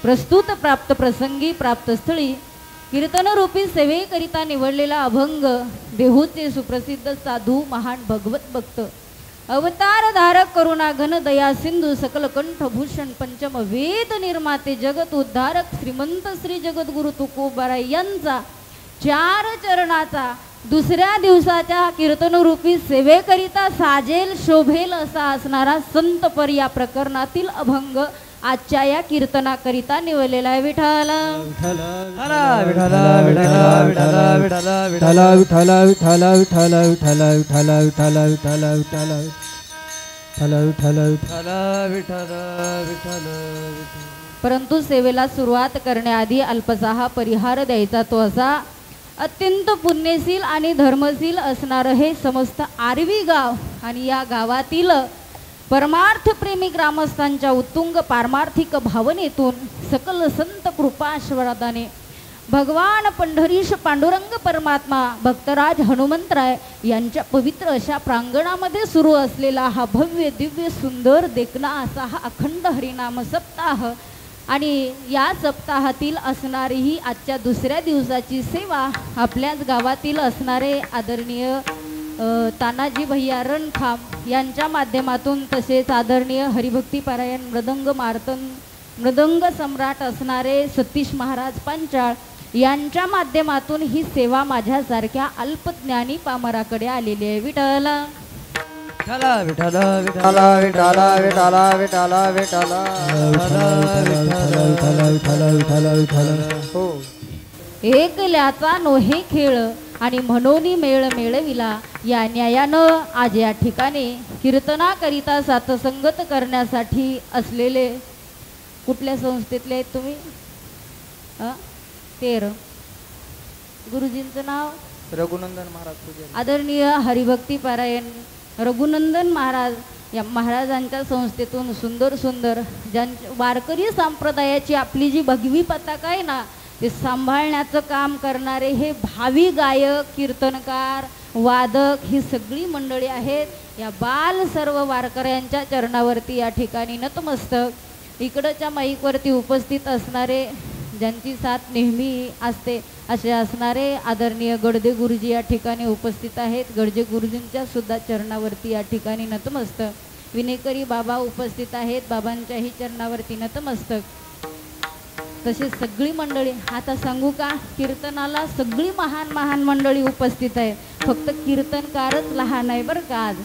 प्रस्तुत प्राप्त प्रसंगी प्राप्त स्थळी कीर्तनरूपी सेवेकरिता निवडलेला अभंग देहूचे सुप्रसिद्ध साधू महान भगवत भक्त अवतार धारक करुणा घन दया सिंधू सकल कंठभूषण पंचम वेद निर्माते जगत उद्धारक श्रीमंत श्री जगद्गुरु तुकोबाराय यांचा 4 चरणाचा दुसऱ्या दिवसाच्या कीर्तनरूपी सेवेकरिता साजेल शोभेल असा असणारा संतपर या प्रकरणातील अभंग आजच्या या कीर्तनाकरिता निवडलेला आहे. विठ्ठल परंतु सेवेला सुरुवात करण्याआधी अल्पसा परिहार द्यायचा तो असा. अत्यंत पुण्यशील आणि धर्मशील असणारं हे समस्त आरवी गाव आणि या गावातील परमार्थ प्रेमी ग्रामस्थांच्या उत्तुंग पारमार्थिक भावनेतून सकल संत कृपाश्वरादाने भगवान पंढरीश पांडुरंग परमात्मा भक्तराज हनुमंतराय यांच्या पवित्र अशा प्रांगणामध्ये सुरू असलेला हा भव्य दिव्य सुंदर देखणा असा हा अखंड हरिनाम सप्ताह आणि या सप्ताहातील असणारी ही आजच्या दुसऱ्या दिवसाची सेवा आपल्याच गावातील असणारे आदरणीय तानाजी भैया रणखाम यांच्या माध्यमातून तसेच आदरणीय हरिभक्ती पारायण मृदंग सम्राट असणारे सतीश महाराज पांचाळ यांच्या माध्यमातून ही सेवा माझ्यासारख्या अल्पज्ञानी पामराकडे आलेली आहे. विठ्ठल एकल्याचा नोहे खेळ आणि म्हणून मेळ मेळविला या न्यायानं आज या ठिकाणी कीर्तनाकरिता साथसंगत करण्यासाठी असलेले कुठल्या संस्थेतले आहेत तुम्ही? तेर गुरुजींचं नाव रघुनंदन महाराज. आदरणीय हरिभक्ती पारायण रघुनंदन महाराज या महाराजांच्या संस्थेतून सुंदर सुंदर ज्यांच्या वारकरी संप्रदायाची आपली जी भगवी पताका आहे ना ते सांभाळण्याचं काम करणारे हे भावी गायक कीर्तनकार वादक ही सगळी मंडळी आहेत. या बाल सर्व वारकऱ्यांच्या चरणावरती या ठिकाणी नतमस्तक इकडच्या माईकवरती उपस्थित असणारे ज्यांची साथ नेहमी असते असे असणारे आदरणीय गडदे गुरुजी या ठिकाणी उपस्थित आहेत. गडजे गुरुजींच्या सुद्धा चरणावरती या ठिकाणी नतमस्तक विनेकरी बाबा उपस्थित आहेत. बाबांच्याही चरणावरती नतमस्तक. तसेच सगळी मंडळी आता सांगू का कीर्तनाला सगळी महान महान मंडळी उपस्थित आहेत. फक्त कीर्तनकारच लहान आहे बरं का. आज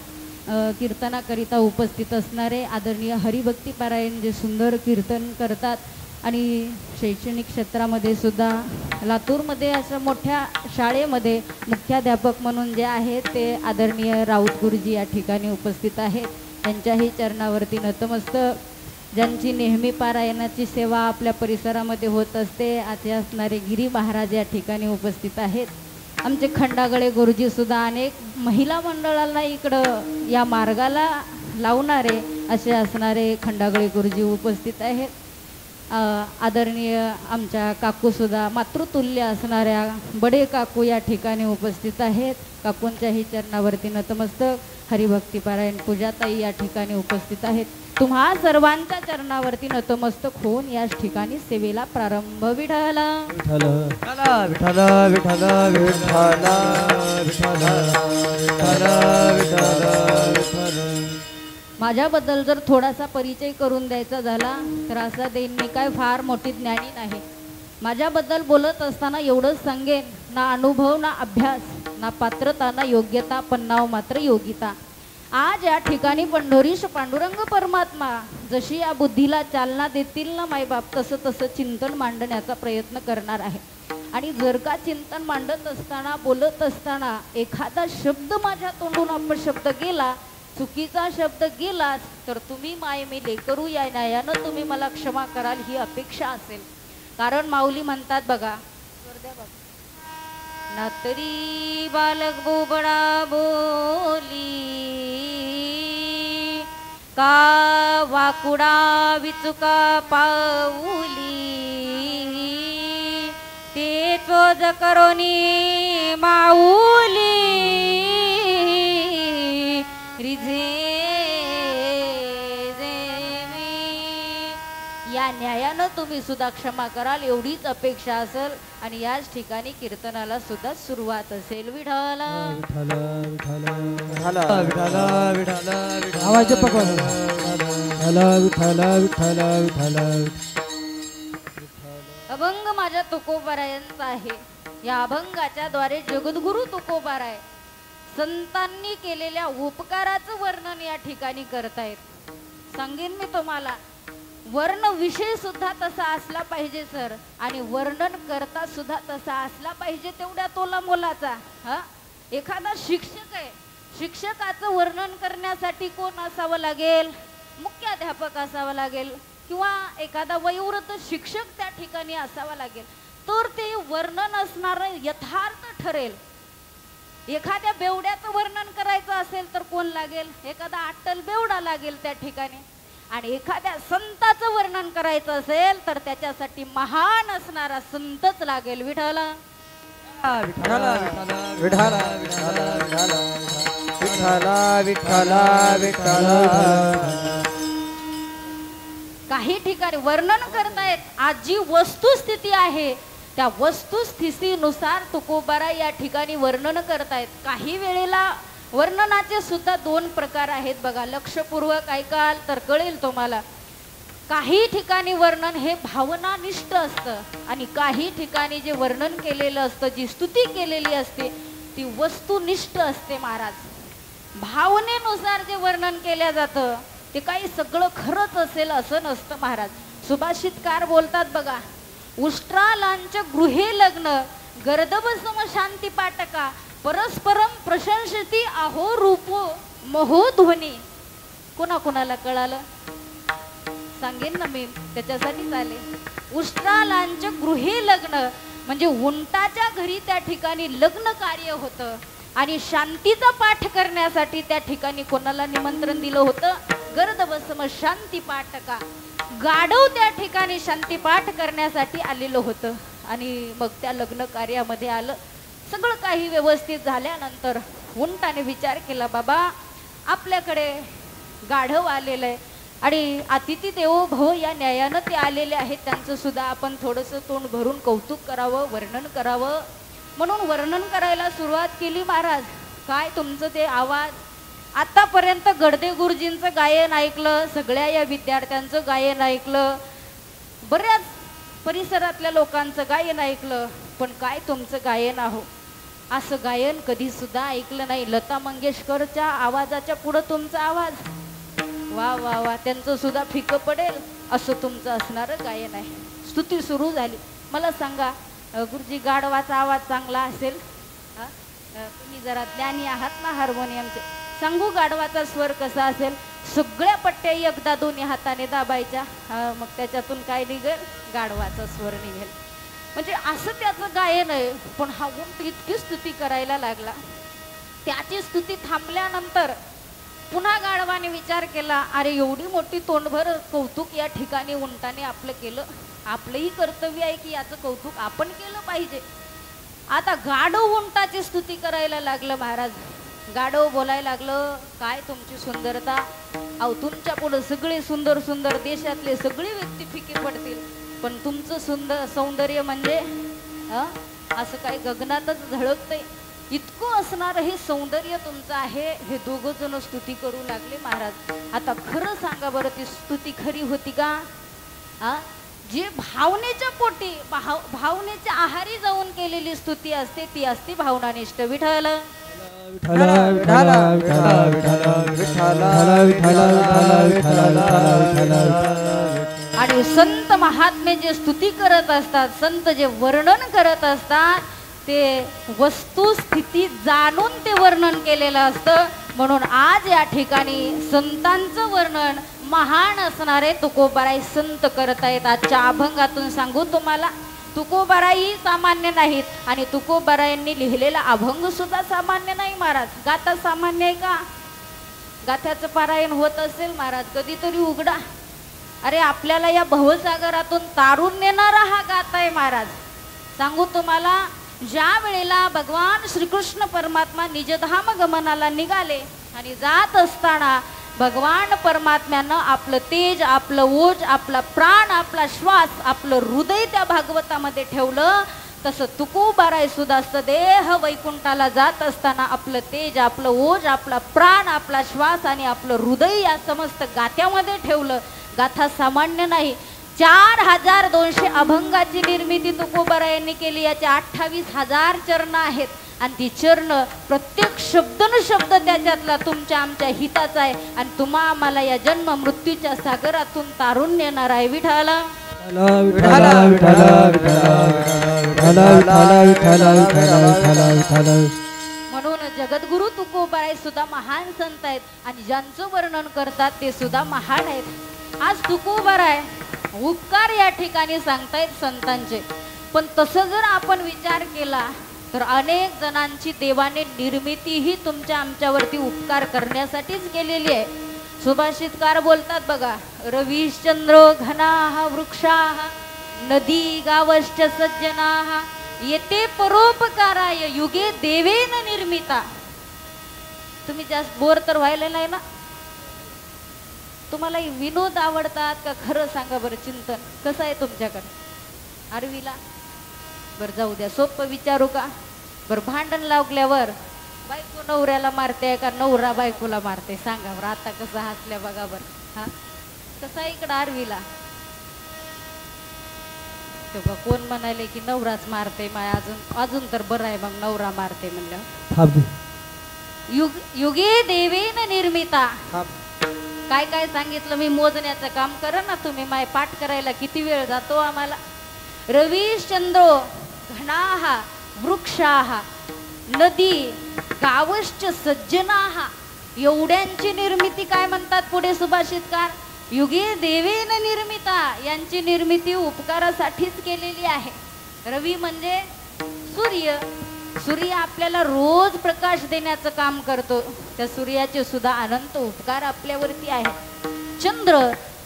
कीर्तनाकरिता उपस्थित असणारे आदरणीय हरिभक्ती पारायण जे सुंदर कीर्तन करतात आणि शैक्षणिक क्षेत्रामध्ये सुद्धा लातूरमध्ये असं मोठ्या शाळेमध्ये मुख्याध्यापक म्हणून जे आहेत ते आदरणीय राऊत गुरुजी या ठिकाणी उपस्थित आहेत. त्यांच्याही चरणावरती नतमस्तक. ज्यांची नेहमी पारायणाची सेवा आपल्या परिसरामध्ये होत असते असे असणारे गिरी महाराज या ठिकाणी उपस्थित आहेत. आमचे खंडागळे गुरुजी सुद्धा अनेक महिला मंडळाला इकडं या मार्गाला लावणारे असे असणारे खंडागळे गुरुजी उपस्थित आहेत. आदरणीय आमच्या काकूसुद्धा मातृतुल्य असणाऱ्या बडे काकू या ठिकाणी उपस्थित आहेत. काकूंच्याही चरणावरती नतमस्तक. हरिभक्ती पारायण पूजाताई या ठिकाणी उपस्थित आहेत. तुम्हा सर्वांच्या चरणावरती नतमस्तक होऊन याच ठिकाणी सेवेला प्रारंभ. विठ्ठल माझ्याबद्दल जर थोडासा परिचय करून द्यायचा झाला तर असा देईन मी काय फार मोठी ज्ञानी नाही. माझ्याबद्दल बोलत असताना एवढंच सांगेन ना अनुभव ना अभ्यास ना पात्रता ना योग्यता पण नाव मात्र योगिता. आज या ठिकाणी पंढरीश पांडुरंग परमात्मा जशी या बुद्धीला चालना देतील ना मायबाप तसं तसं चिंतन मांडण्याचा प्रयत्न करणार आहे. आणि जर का चिंतन मांडत असताना बोलत असताना एखादा शब्द माझ्या तोंडून अपशब्द गेला चुकीचा शब्द गेलाच तर तुम्ही माय मी लेकरू या न्यायानं तुम्ही मला क्षमा कराल ही अपेक्षा असेल. कारण माऊली म्हणतात बघा ना तरी बालक बोबडा बोली का वाकुडा विचुका पाऊली ते चोज करोनी माऊली रिझे या न्यायानं तुम्ही सुद्धा क्षमा कराल एवढीच अपेक्षा असेल आणि याच ठिकाणी कीर्तनाला सुद्धा सुरुवात असेल. विठाला आवाज पकवा. विठाला विठाला विठाला. अभंग माझ्या तुकोबारायांचा आहे. या अभंगाच्या द्वारे जगद्गुरु तुकोबाराय संतांनी केलेल्या उपकाराचं वर्णन या ठिकाणी करतायत. सांगेन मी तुम्हाला, वर्ण विषय सुद्धा तसा असला पाहिजे सर, आणि वर्णन करता सुद्धा तसा असला पाहिजे तेवढ्या तोला मोलाचा. हा, एखादा शिक्षक आहे, शिक्षकाचं वर्णन करण्यासाठी कोण असावं लागेल? मुख्याध्यापक असावा लागेल किंवा एखादा वयोवृद्ध शिक्षक त्या ठिकाणी असावा लागेल, तर ते वर्णन असणारं यथार्थ ठरेल. एखाद्या बेवड्याचं वर्णन करायचं असेल तर कोण लागेल? एखादा अट्टल बेवडा लागेल त्या ठिकाणी. आणि एखाद्या संताचं वर्णन करायचं असेल तर त्याच्यासाठी महान असणारा संतच लागेल. विठाला विठाला विठाला विठाला विठाला विठाला. काही ठिकाणी वर्णन करतायत. आज जी वस्तुस्थिती आहे त्या वस्तुस्थितीनुसार तुकोबाराय या ठिकाणी वर्णन करतायत. काही वेळेला वर्णनाचे सुद्धा दोन प्रकार आहेत बघा. लक्षपूर्वक ऐकाल तर कळेल तुम्हाला. काही ठिकाणी वर्णन हे भावनानिष्ठ असतं आणि काही ठिकाणी जे वर्णन केलेलं असतं, जी स्तुती केलेली असते ती वस्तुनिष्ठ असते महाराज. भावनेनुसार जे वर्णन केलं जातं ते काही सगळं खरंच असेल असं नसतं महाराज. सुभाषितकार बोलतात बघा, उष्ट्रालांच गृहे लग्न गर्दभ सम शांती पाटका परस्परम प्रशंसती अहो रूपो महोध्वनी. कोणाकोणाला कळालं सांगेन ना मी, त्याच्यासाठी आले. उष्ट्रालांच गृहे लग्न म्हणजे उंटाच्या घरी त्या ठिकाणी लग्न कार्य होतं आणि शांतीचा पाठ करण्यासाठी त्या ठिकाणी कोणाला निमंत्रण दिलं होतं? गर्दभ सम शांती पाटका, गाढव त्या ठिकाणी शांती पाठ करण्यासाठी आलेलं होतं. आणि मग त्या लग्न कार्यामध्ये आलं. सगळं काही व्यवस्थित झाल्यानंतर उंटाने विचार केला, बाबा आपल्याकडे गाढव आलेलं आहे आणि अतिथी देवो भव या न्यायानं ते आलेले आहेत, त्यांचं सुद्धा आपण थोडंसं तोंड भरून कौतुक करावं, वर्णन करावं. म्हणून वर्णन करायला सुरुवात केली महाराज. काय तुमचं ते आवाज, आतापर्यंत गडदे गुरुजींचं गायन ऐकलं, सगळ्या या विद्यार्थ्यांचं गायन ऐकलं, बऱ्याच परिसरातल्या लोकांचं गायन ऐकलं, पण काय तुमचं गायन आहो, असं गायन कधी सुद्धा ऐकलं नाही. लता मंगेशकरच्या आवाजाच्या पुढं तुमचा आवाज, वा वा वा, त्यांचं सुद्धा फिकं पडेल असं तुमचं असणारं गायन आहे. स्तुती सुरू झाली. मला सांगा गुरुजी, गाढवाचा आवाज चांगला असेल? तुम्ही जरा ज्ञानी आहात ना हार्मोनियमचे, सांगू गाढवाचा स्वर कसा असेल? सगळ्या पट्ट्या एकदा दोन्ही हाताने दाबायच्या, मग त्याच्यातून काय निघेल? गाढवाचा स्वर निघेल. म्हणजे असं त्याचं गायन आहे. पण हा उंट इतकी स्तुती करायला लागला. त्याची स्तुती थांबल्यानंतर पुन्हा गाढवाने विचार केला, अरे एवढी मोठी तोंडभर कौतुक या ठिकाणी उंटाने आपलं केलं, आपलंही कर्तव्य आहे की याचं कौतुक आपण केलं पाहिजे. आता गाढव उंटाची स्तुती करायला लागलं महाराज. गाढव बोलायला लागलं, काय तुमची सुंदरता, अहो तुमच्या पुढे सगळे सुंदर सुंदर देशातले सगळे व्यक्ती फिके पडतील, पण तुमचं सुंदर सौंदर्य म्हणजे असं काय गगनातच झळकतंय, इतकं असणार हे सौंदर्य तुमचं आहे. हे दोघं जण स्तुती करू लागले महाराज. आता खरं सांगा बरं, ती स्तुती खरी होती का? जे भावनेच्या पोटी भावनेच्या आहारी जाऊन केलेली स्तुती असते ती असते भावनानिष्ठ. विठ्ठल आणि संत महात्मे जे स्तुती करत असतात, संत जे वर्णन करत असतात, ते वस्तुस्थिती जाणून ते वर्णन केलेलं असतं. म्हणून आज या ठिकाणी संतांचं वर्णन महान असणारे तुकोबाराय संत करत आहेत. आजच्या अभंगातून सांगू तुम्हाला, तुकोबाराई सामान्य नाहीत आणि तुकोबारायांनी लिहिलेला अभंग सुद्धा सामान्य नाही महाराज. गाथा सामान्य आहे का? गाथ्याचं पारायण होत असेल महाराज कधीतरी उघडा. अरे आपल्याला या भवसागरातून तारून नेणारा हा गाथा आहे महाराज. सांगू तुम्हाला, ज्या वेळेला भगवान श्रीकृष्ण परमात्मा निजधाम गमनाला निघाले आणि जात असताना भगवान परमात्म्यानं आपलं तेज, आपलं ओज, आपला प्राण, आपला श्वास, आपलं हृदय त्या भागवतामध्ये ठेवलं. तसं तुकोबाराय सुद्धा सदेह वैकुंठाला जात असताना आपलं तेज, आपलं ओज, आपला प्राण, आपला श्वास आणि आपलं हृदय या समस्त गाथ्यामध्ये ठेवलं. गाथा सामान्य नाही. 4200 अभंगाची निर्मिती तुकोबारायांनी केली. याचे 28,000 चरण आहेत आणि ती चरण प्रत्येक शब्द त्याच्यातला तुमच्या आमच्या हिताचा आहे आणि तुम्हा आम्हाला या जन्म मृत्यूच्या सागरातून तारून नेणार आहे. विठाला म्हणून जगद्गुरु तुकोबाराय सुद्धा महान संत आहेत आणि ज्यांचं वर्णन करतात ते सुद्धा महान आहेत. आज तुकोबाराय उपकार या ठिकाणी सांगतायत संतांचे, पण तसं जर आपण विचार केला तर अनेक जणांची देवाने निर्मिती ही तुमच्या आमच्यावरती उपकार करण्यासाठीच केलेली आहे. सुभाषितकार बोलतात बघा, रविश्चंद्र घनाः वृक्षाः नदी गावश्च सज्जनाः येते परोपकाराय युगे देवेन निर्मिता. तुम्ही जास्त बोर तर व्हायला नाही ना? तुम्हाला विनोद आवडतात का खरं सांगा बरं? चिंतन कसं आहे तुमच्याकडे? आरवीला बरं जाऊ द्या, सोपं विचारू का बरं? भांडण लागल्यावर बायको नवऱ्याला मारते का नवरा बायकोला मारते? सांगा बरं. आता कसं हसल्या बघा बरं. हा कसं आहे इकडं आरवीला? तेव्हा कोण म्हणाले की नवराच मारते, माय अजून तर बरं आहे मग नवरा मारते म्हणलं. युगे देवेन निर्मिता. काय काय सांगितलं मी मोजण्याचं काम करा ना तुम्ही. माय पाठ करायला किती वेळ जातो आम्हाला. रविश्चंद्रो घनाः वृक्षाः नदी गावश्च सज्जनाः. एवढ्यांची निर्मिती काय म्हणतात पुढे सुभाषितकार? युगे देवेन निर्मिता. यांची निर्मिती उपकारासाठीच केलेली आहे. रवी म्हणजे सूर्य. सूर्य आपल्याला रोज प्रकाश देण्याचं काम करतो. त्या सूर्याचे सुद्धा अनंत उपकार आपल्यावरती आहेत.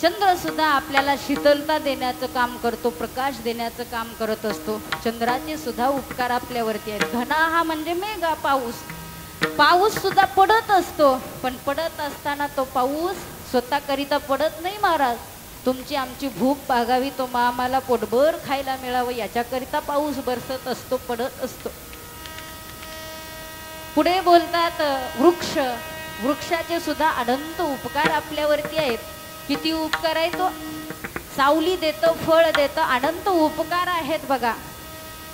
चंद्र सुद्धा आपल्याला शीतलता देण्याचं काम करतो, प्रकाश देण्याचं काम करत असतो. चंद्राचे सुद्धा उपकार आपल्यावरती आहेत. घना हा म्हणजे मेघा, पाऊस सुद्धा पडत असतो, पण पडत असताना तो पाऊस स्वतःकरिता पडत नाही महाराज. तुमची आमची भूक भागावी, तो आम्हाला पोटभर खायला मिळावं याच्याकरिता पाऊस बरसत असतो, पडत असतो. पुढे बोलतात वृक्षाचे सुद्धा अनंत उपकार आपल्यावरती आहेत. किती उपकार आहे? तो सावली देतो, फळ देतं, अनंत उपकार आहेत बघा.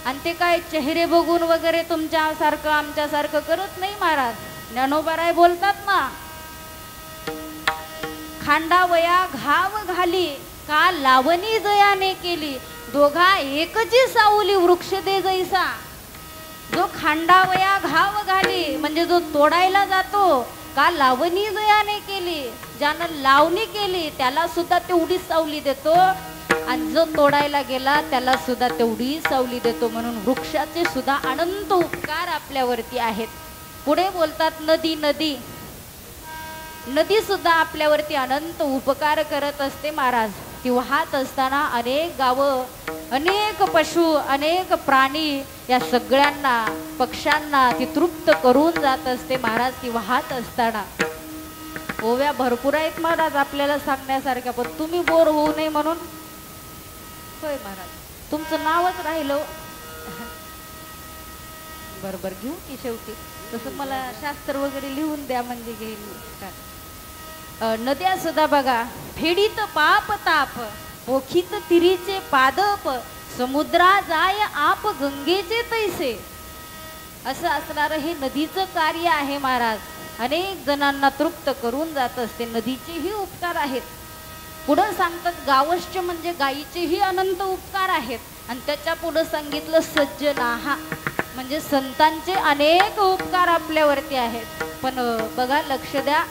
आणि ते काय चेहरे बघून वगैरे तुमच्यासारखं आमच्यासारखं करत नाही महाराज. ज्ञानोबाराय बोलतात ना, खांडावया घाव घाली का लावणी जयाने केली, दोघा एकची सावली वृक्ष दे जैसा. जो खांडावया घाव घाली म्हणजे जो तोडायला जातो, का लावणी जयाने केली, ज्यानं लावणी केली त्याला सुद्धा तेवढीच सावली देतो, आणि जो तोडायला गेला त्याला सुद्धा तेवढी सावली देतो. म्हणून वृक्षाचे सुद्धा अनंत उपकार आपल्यावरती आहेत. पुढे बोलतात नदी सुद्धा आपल्यावरती अनंत उपकार करत असते महाराज. ती वाहत असताना अनेक गावं, अनेक पशु, अनेक प्राणी, या सगळ्यांना पक्ष्यांना ती तृप्त करून जात असते महाराज. ती वाहत असताना ओव्या भरपूर आहेत महाराज आपल्याला सांगण्यासारख्या, पण तुम्ही बोर होऊ नये म्हणून. होय महाराज, तुमचं नावच राहिलं. बरोबर घेऊ की शेवटी. तसं मला शास्त्र वगैरे लिहून द्या म्हणजे घेईल. नद्या सुद्धा बघा, फेडीत पाप ताप, पोखीत तिरीचे पादप, समुद्रा जाय आप गंगेचे तैसे. असं असणारं हे नदीचं कार्य आहे महाराज. अनेक जणांना तृप्त करून जात असते. नदीचेही उपकार आहेत. पुढं सांगतात गावश्च म्हणजे गायीचेही अनंत उपकार आहेत. आणि त्याच्या पुढं सांगितलं सज्जनाहा म्हणजे संतांचे अनेक उपकार आपल्यावरती आहेत. पण बघा, लक्ष द्या,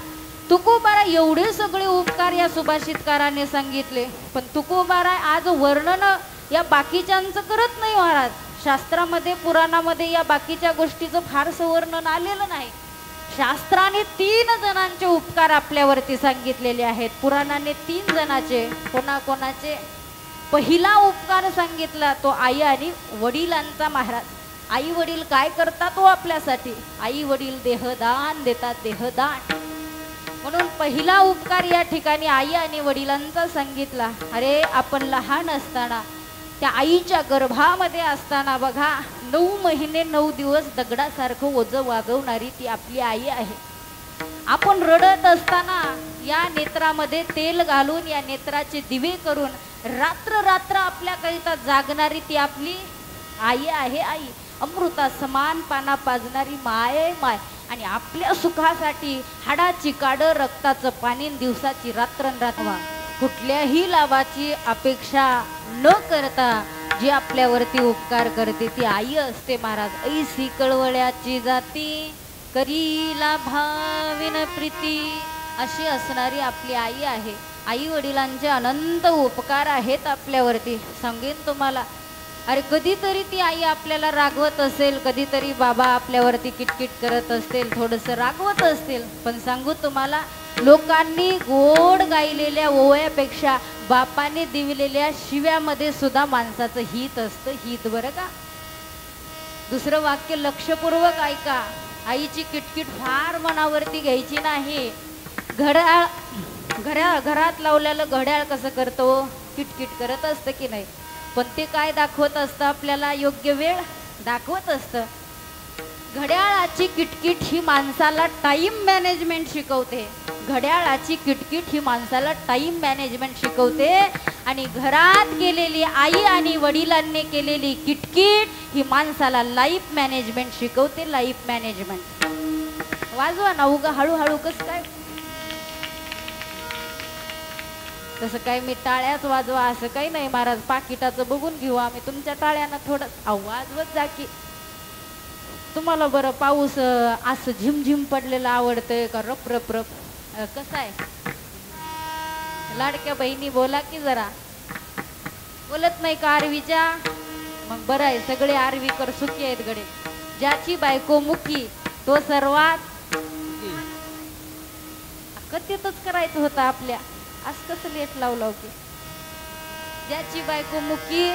तुकोबाराय एवढे सगळे उपकार या सुभाषितकाराने सांगितले, पण तुकोबाराय आज वर्णन या बाकीच्यांचं करत नाही महाराज. शास्त्रामध्ये, पुराणामध्ये या बाकीच्या गोष्टीचं फारसं वर्णन आलेलं नाही. शास्त्राने 3 जणांचे उपकार आपल्यावरती सांगितलेले आहेत. पुराणाने 3 जणांचे. कोणाकोणाचे? पहिला उपकार सांगितला तो आई आणि वडिलांचा महाराज. आई वडील काय करतात तो आपल्यासाठी? आई वडील देहदान देतात, देहदान. म्हणून पहिला उपकार या ठिकाणी आई आणि वडिलांचा सांगितला. अरे आपण लहान असताना त्या आईच्या गर्भामध्ये असताना बघा 9 महिने 9 दिवस दगडासारखं ओझं वागवणारी ती आपली आई आहे. आपण रडत असताना या नेत्रामध्ये तेल घालून या नेत्राचे दिवे करून रात्र रात्र आपल्याकरिता जागणारी ती आपली आई आहे. आई अमृता समान पाना पाजणारी माय माय आणि आपल्या सुखासाठी हाडाची काड रक्ताचं पाणी दिवसाची रात्रंरात्र कुठल्याही लाभाची अपेक्षा न करता जी आपल्यावरती उपकार करते ती आई असते महाराज. ऐसी कळवळ्याची जाती करीला भाविन प्रीती अशी असणारी आपली आई आहे. आई वडिलांचे अनंत उपकार आहेत आपल्यावरती. सांगेन तुम्हाला, अरे कधीतरी ती आई आपल्याला रागवत असेल, कधीतरी बाबा आपल्यावरती किटकिट करत असतील, थोडंसं रागवत असतील, पण सांगू तुम्हाला लोकांनी गोड गायलेल्या ओव्यापेक्षा बापाने दिलेल्या शिव्यामध्ये सुद्धा माणसाचं हित असतं. हित बरं का. दुसरं वाक्य लक्षपूर्वक ऐका. आईची किटकिट फार मनावरती घ्यायची नाही. घरात लावलेलं घड्याळ कसं करतो, किटकिट करत असतं की नाही, पण ते काय दाखवत असतं आपल्याला, योग्य वेळ दाखवत असतं. घड्याळाची किटकिट ही माणसाला टाइम मॅनेजमेंट शिकवते. घड्याळाची किटकिट ही माणसाला टाइम मॅनेजमेंट शिकवते. आणि घरात केलेली आई आणि वडिलांनी केलेली किटकिट ही माणसाला लाईफ मॅनेजमेंट शिकवते. Life management. वाजवा ना उगा हळूहळू. कसं काय तसं काय मी टाळ्याच वाजवा असं काही नाही महाराज. पाकिटाचं बघून घेऊ आम्ही तुमच्या टाळ्यानं थोडं आवाजवत जा की. तुम्हाला बरं पाऊस असं झिमझिम पडलेलं आवडतंय का रप रप रप? कसं आहे लाडक्या बहिणी बोला की जरा. बोलत नाही का आरवीच्या? मग बरं आहे, सगळे आरवीकर सुखी आहेत गडे. ज्याची बायको मुकी तो सर्वात कथेतच करायचं होतं आपल्या. असं कसं लेट लावलं की ज्याची बायको मुकी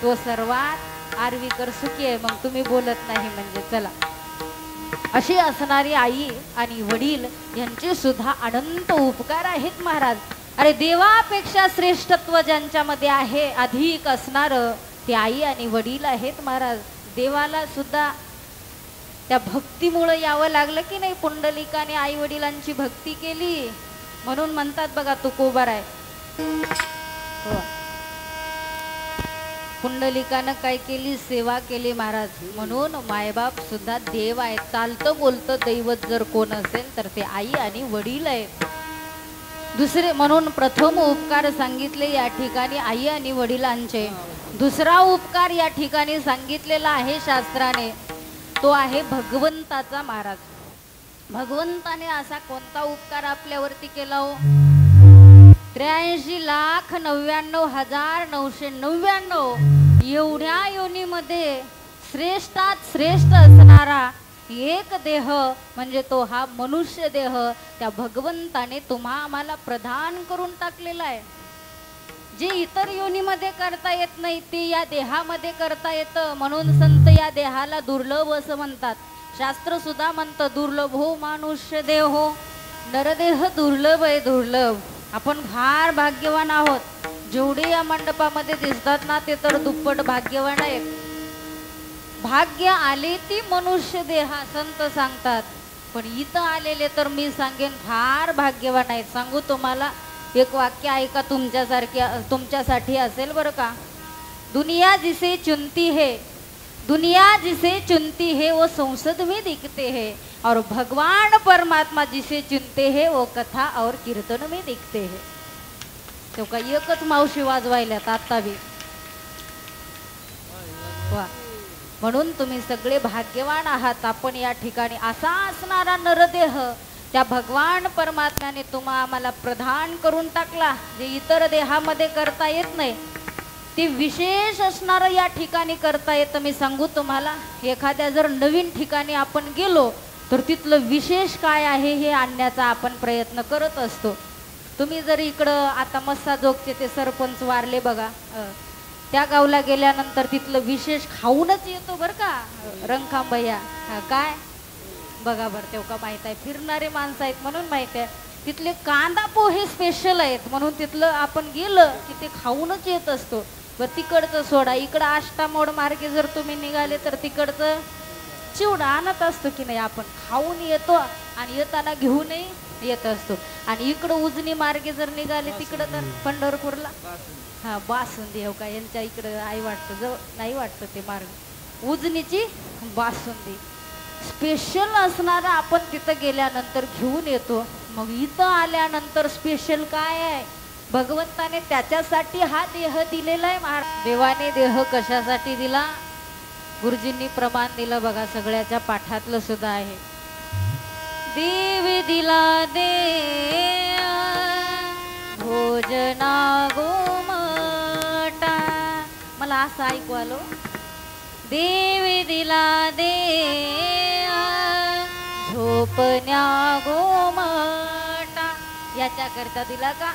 तो सर्वात आरवीकर सुखी आहे. मग तुम्ही बोलत नाही म्हणजे चला. अशी असणारी आई आणि वडील यांचे सुद्धा अनंत उपकार आहेत महाराज. अरे देवापेक्षा श्रेष्ठत्व ज्यांच्यामध्ये आहे अधिक असणार ते आई आणि वडील आहेत महाराज. देवाला सुद्धा त्या भक्तीमुळे यावं लागलं की नाही. पुंडलिकाने आई वडिलांची भक्ती केली म्हणून म्हणतात बघा तुकोबार आहे. हो. पुंडलिकानं काय केली, सेवा केली महाराज. म्हणून मायबाप सुद्धा देव आहे. चालतं बोलतं दैवत जर कोण असेल तर ते आई आणि वडील आहे. दुसरे म्हणून प्रथम उपकार सांगितले या ठिकाणी आई आणि वडिलांचे. दुसरा उपकार या ठिकाणी सांगितलेला आहे शास्त्राने, तो आहे भगवंताचा महाराज. भगवंताने असा कोणता उपकार आपल्यावरती केला हो? 83,99,999 एवढ्या योनीमध्ये श्रेष्ठात श्रेष्ठ असणारा एक देह म्हणजे तो हा मनुष्य देह त्या भगवंताने तुम्हा आम्हाला प्रदान करून टाकलेला आहे. जे इतर योनीमध्ये करता येत नाही ते या देहामध्ये करता येतं. म्हणून संत या देहाला दुर्लभ असं म्हणतात. शास्त्र सुद्धा म्हणतं दुर्लभ हो मनुष्य देह हो. नरदेह दुर्लभ आहे, दुर्लभ. आपण फार भाग्यवान आहोत. जेवढे या मंडपामध्ये दिसतात ना ते तर दुप्पट भाग्यवान आहेत. भाग्य आले ती मनुष्य देहा संत सांगतात, पण इथं आलेले तर मी सांगेन फार भाग्यवान आहेत. सांगू तुम्हाला एक वाक्य ऐका, तुमच्यासाठी असेल बरं का. दुनिया जिसे चुनती है, दुनिया जिसे चुनती है वो संसद में दिखते हैं, और भगवान परमात्मा जिसे चुनते हैं वो कथा और कीर्तन में दिखते हैं. तो का एकच मावशी वाजवायल्यात आता बी. वा. म्हणून तुम्ही सगळे भाग्यवान आहात. आपण या ठिकाणी असा असणारा नरदेह त्या भगवान परमात्म्याने आम्हाला प्रदान करून टाकला. जे इतर देहामध्ये करता येत नाही ते विशेष असणारं या ठिकाणी करता येतं. मी सांगू तुम्हाला, एखाद्या जर नवीन ठिकाणी आपण गेलो तर तिथलं विशेष काय आहे हे आणण्याचा आपण प्रयत्न करत असतो. तुम्ही जर इकडं आता मस्साजोगचे ते सरपंच वारले बघा, त्या गावला गेल्यानंतर तिथलं विशेष खाऊनच येतो बरं का रंगखांबया. काय बघा बरं तेव्हा माहीत आहे, फिरणारे माणसं आहेत म्हणून माहीत आहे. तिथले कांदा पोहे स्पेशल आहेत म्हणून तिथलं आपण गेलं की ते खाऊनच येत असतो. बरं तिकडचं सोडा, इकडं आष्टामोड मार्गे जर तुम्ही निघाले तर तिकडचं चिवडा आणत असतो की नाही आपण, खाऊन येतो आणि येताना घेऊनही येत असतो. आणि इकडं उजनी मार्गे जर निघाले तिकडं तर पंढरपूरला हा बासुंदी हो का यांच्या इकडं आई वाटतं जवळ नाही वाटतं ते मार्ग, उजनीची बासुंदी स्पेशल असणारा आपण तिथं गेल्यानंतर घेऊन येतो. मग इथं आल्यानंतर स्पेशल काय आहे, भगवंताने त्याच्यासाठी हा देह दिलेला आहे. महाराज देवाने देह कशासाठी दिला, गुरुजींनी प्रमाण दिलं बघा, सगळ्याच्या पाठातलं सुद्धा आहे. देव दिला दे भोजना गोमटा, मला असं ऐकू आलो, देव दिला दे झोपण्या गोमटा, याच्याकरता दिला का.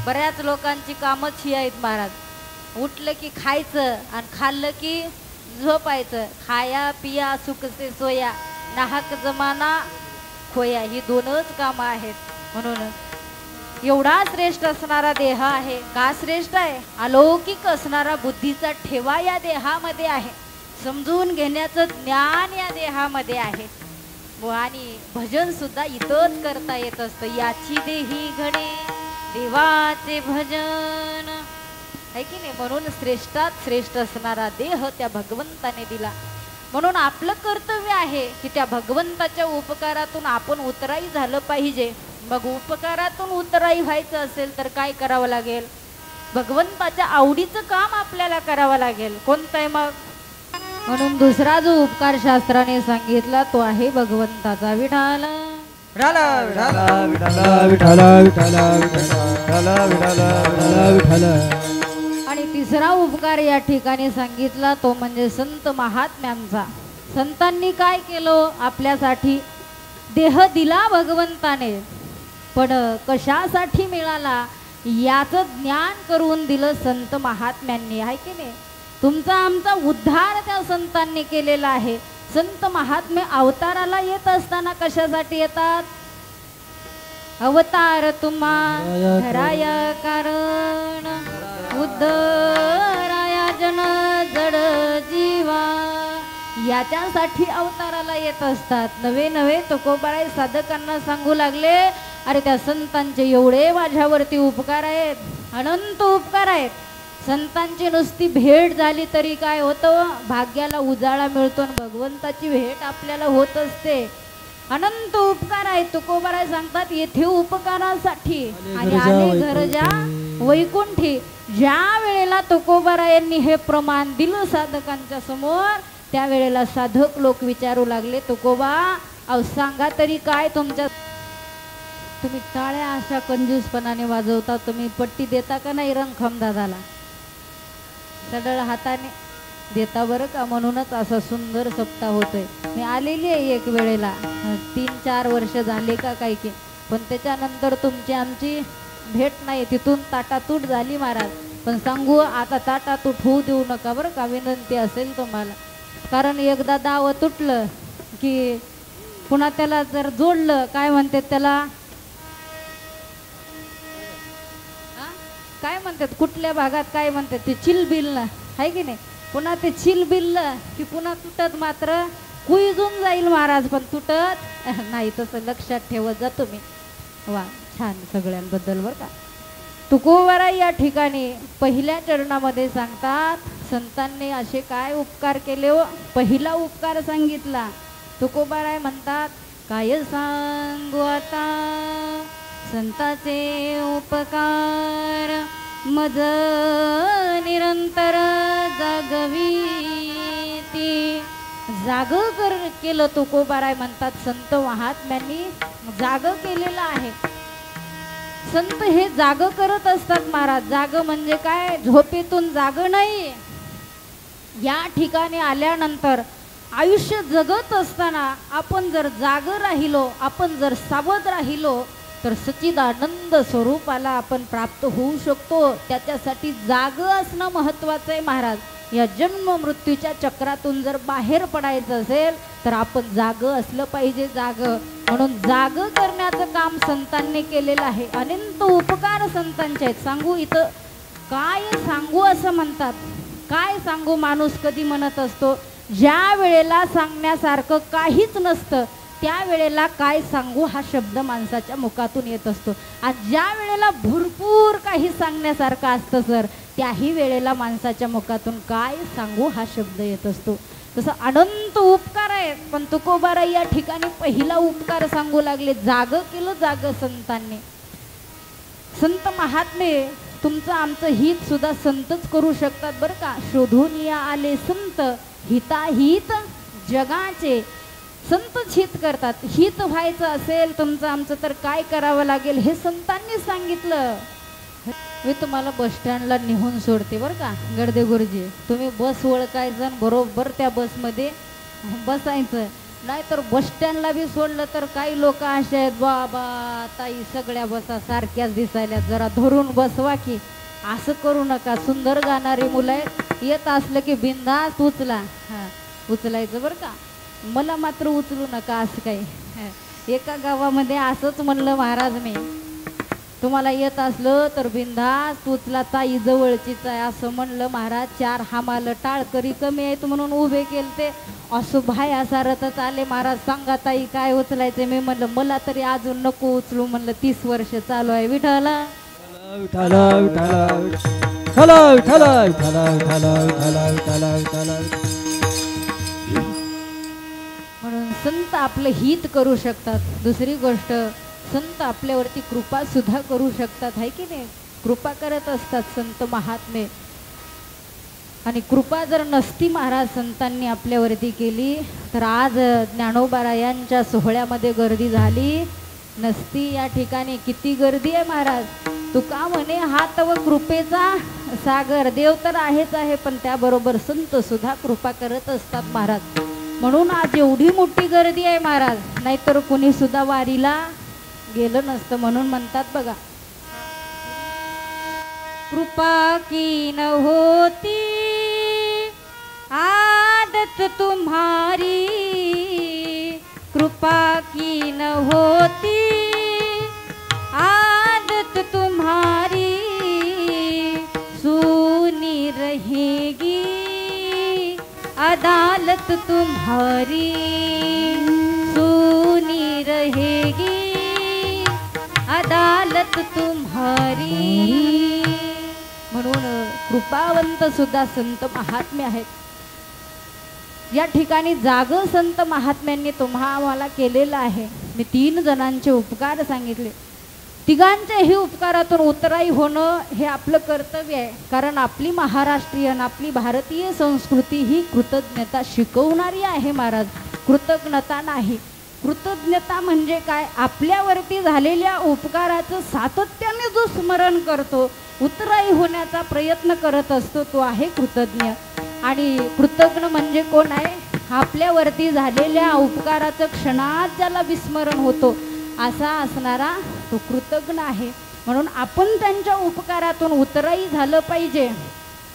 बऱ्याच लोकांची कामच ही आहेत महाराज, उठलं की खायचं आणि खाल्लं की झोपायचं, खाया पिया सुख से सोया नाहक जमाना खोया, ही दोनच कामं आहेत. म्हणून एवढा श्रेष्ठ असणारा देह आहे. का श्रेष्ठ आहे, अलौकिक असणारा बुद्धीचा ठेवा या देहामध्ये आहे, समजून घेण्याचं ज्ञान या देहामध्ये आहे. आणि भजन सुद्धा इथंच करता येत असतं. याची देही घडे देवाचे भजन आहे की नाही. म्हणून श्रेष्ठात श्रेष्ठ असणारा देह त्या भगवंताने दिला. म्हणून आपलं कर्तव्य आहे की त्या भगवंताच्या उपकारातून आपण उतराई झालं पाहिजे. मग उपकारातून उतराई व्हायचं असेल तर काय करावं लागेल, भगवंताच्या आवडीचं काम आपल्याला करावं लागेल. कोणतं आहे मग, म्हणून दुसरा जो उपकार शास्त्राने सांगितला तो आहे भगवंताचा विठाला विठाला विठाला विठाला विठाला विठाला विठाला विठाला विठाला. आणि तिसरा उपकार या ठिकाणी सांगितला तो म्हणजे संत महात्म्यांचा. संतांनी काय केलं आपल्यासाठी, देह दिला भगवंताने, पण कशासाठी मिळाला याचं ज्ञान करून दिलं संत महात्म्यांनी, आहे की नाही. तुमचा आमचा उद्धार त्या संतांनी केलेला आहे. संत महात्मे अवताराला येत असताना कशासाठी येतात, अवतार तुम्हा धराया कारण उद्धराया जन जड जीवा, याच्यासाठी अवताराला येत असतात. नवे नवे तुकोबाराय साधकांना सांगू लागले, अरे त्या संतांचे एवढे माझ्यावरती उपकार आहेत, अनंत उपकार आहेत. संतांची नुसती भेट झाली तरी काय होतं, भाग्याला उजाळा मिळतो आणि भगवंताची भेट आपल्याला होत असते. अनंत उपकार आहे. तुकोबाराय सांगतात, येथे उपकारासाठी आणि आले घरजा वैकुंठी. ज्या वेळेला तुकोबारायांनी हे प्रमाण दिलं साधकांच्या समोर, त्यावेळेला साधक लोक विचारू लागले, तुकोबा अहो सांगा तरी काय तुमच्या, तुम्ही टाळ्या अशा कंजूसपणाने वाजवता, तुम्ही पट्टी देता का नाही रंगखम दादाला, सडळ हाताने देता बरं का. म्हणूनच असा सुंदर सप्ताह होतोय. मी आलेली आहे एक वेळेला, 3-4 वर्ष झाले का काय की, पण त्याच्यानंतर तुमची आमची भेट नाही, तिथून ताटातूट झाली महाराज. पण सांगू आता ताटातूट होऊ देऊ नका बरं का, विनंती असेल तुम्हाला. कारण एकदा दाव तुटलं की पुन्हा त्याला जर जोडलं, काय म्हणतात त्याला, काय म्हणतात कुठल्या भागात काय म्हणतात ते चिलबिल आहे की नाही. पुन्हा ते चिलबिल की पुन्हा तुटत मात्र कुईजून जाईल महाराज, पण तुटत नाही. तसं लक्षात ठेवत जा तुम्ही. वा छान सगळ्यांबद्दल बरं का. तुकोबाराय या ठिकाणी पहिल्या चरणामध्ये सांगतात, संतांनी असे काय उपकार केले हो. पहिला उपकार सांगितला. तुकोबाराय म्हणतात, काय सांगू आता संताचे उपकार, मज निरंतर जागवी ती. जाग केलं तुकोबाराय म्हणतात, संत महात्म्यांनी जाग केलेलं आहे. संत हे जाग करत असतात महाराज. जाग म्हणजे काय, झोपेतून जाग नाही. या ठिकाणी आल्यानंतर आयुष्य जगत असताना आपण जर जाग राहिलो, आपण जर सावध राहिलो तर सच्चिदानंद स्वरूपाला आपण प्राप्त होऊ शकतो. त्याच्यासाठी जाग असणं महत्त्वाचं आहे महाराज. या जन्म मृत्यूच्या चक्रातून जर बाहेर पडायचं असेल तर आपण जागं असलं पाहिजे. जागं म्हणून जागं करण्याचं काम संतांनी केलेलं आहे. अनंत उपकार संतांचे आहेत. सांगू इथं काय सांगू असं म्हणतात. काय सांगू माणूस कधी म्हणत असतो, ज्या वेळेला सांगण्यासारखं काहीच नसतं त्या वेळेला काय सांगू हा शब्द माणसाच्या मुखातून येत असतो. आणि ज्या वेळेला भरपूर काही सांगण्यासारखं असतं सर, त्याही वेळेला माणसाच्या मुखातून काय सांगू हा शब्द येत असतो. तसं अनंत उपकार आहेत. पण तुकोबाराई या ठिकाणी पहिला उपकार सांगू लागले. जागं केलं जागं संतांनी. संत महात्मे तुमचं आमचं हित सुद्धा संतच करू शकतात बरं का. शोधून या आले संत हिताहित जगाचे. संतच हित करतात. हित व्हायचं असेल तुमचं आमचं तर काय करावं लागेल हे संतांनी सांगितलं. मी तुम्हाला बस स्टँडला नेहून सोडते बरं का गडदे गुरुजी. तुम्ही बस ओळखायचं आणि बरोबर त्या बसमध्ये बसायचं. नाहीतर बस स्टँडला बी सोडलं तर काही लोक असे आहेत, बाबा ताई सगळ्या बसा सारख्याच दिसायला, जरा धरून बसवा की. असं करू नका. सुंदर गाणारी मुलं आहेत. येत असलं की बिनधास्त उचला. हां उचलायचं बरं का. मला मात्र उचलू नका असं काही. एका गावामध्ये असंच म्हणलं महाराज मी, तुम्हाला येत असलं तर बिनधास्त उचला, ताई जवळचीच आहे असं म्हणलं महाराज. 4 हामाल टाळकरी कमी आहेत म्हणून उभे केलते. असं बाया सारतच आले. महाराज सांगा ताई काय उचलायचे. मी म्हणलं मला तरी अजून नको उचलू. म्हणलं 30 वर्ष चालू आहे. विठाला विठाला विठाला विठाला विठाला विठाला विठाला विठाला विठाला विठाला. म्हणून संत आपलं हित करू शकतात. दुसरी गोष्ट संत आपल्यावरती कृपा सुद्धा करू शकतात. आहे की नाही. कृपा करत असतात संत महात्मे. आणि कृपा जर नसती महाराज संतांनी आपल्यावरती केली तर आज ज्ञानोबारायांच्या सोहळ्यामध्ये गर्दी झाली नसती. या ठिकाणी किती गर्दी आहे महाराज. तुका म्हणे हा तव कृपेचा सागर. देव तर आहेच आहे पण त्याबरोबर संत सुद्धा कृपा करत असतात महाराज. म्हणून आज एवढी मोठी गर्दी आहे महाराज. नाहीतर कुणी सुद्धा वारीला गेलं नसतं. म्हणून म्हणतात बघा, कृपा की न होती आदत तुम्हारी, कृपा की न होती आदत तुम्हारी, सुनी रहेगी अदालत तुम्हारी, सुनी रहेगी अदालत तुम्हारी. म्हणून कृपावंत सुद्धा संत महात्मे आहेत. या ठिकाणी जागं संत महात्म्यांनी आम्हाला केलेलं आहे. मी 3 जणांचे उपकार सांगितले. तिघांच्याही उपकारातून उतराई होणं हे आपलं कर्तव्य आहे. कारण आपली महाराष्ट्रीयन आपली भारतीय संस्कृती ही कृतज्ञता शिकवणारी आहे महाराज. कृतज्ञता नाही. कृतज्ञता म्हणजे काय, आपल्यावरती झालेल्या उपकाराचं सातत्याने जो स्मरण करतो, उतराई होण्याचा प्रयत्न करत असतो, तो आहे कृतज्ञ. आणि कृतज्ञ म्हणजे कोण आहे, आपल्यावरती झालेल्या उपकाराचं क्षणात ज्याला विस्मरण होतो असा असणारा तो कृतज्ञ आहे. म्हणून आपण त्यांच्या उपकारातून उतराई झालं पाहिजे.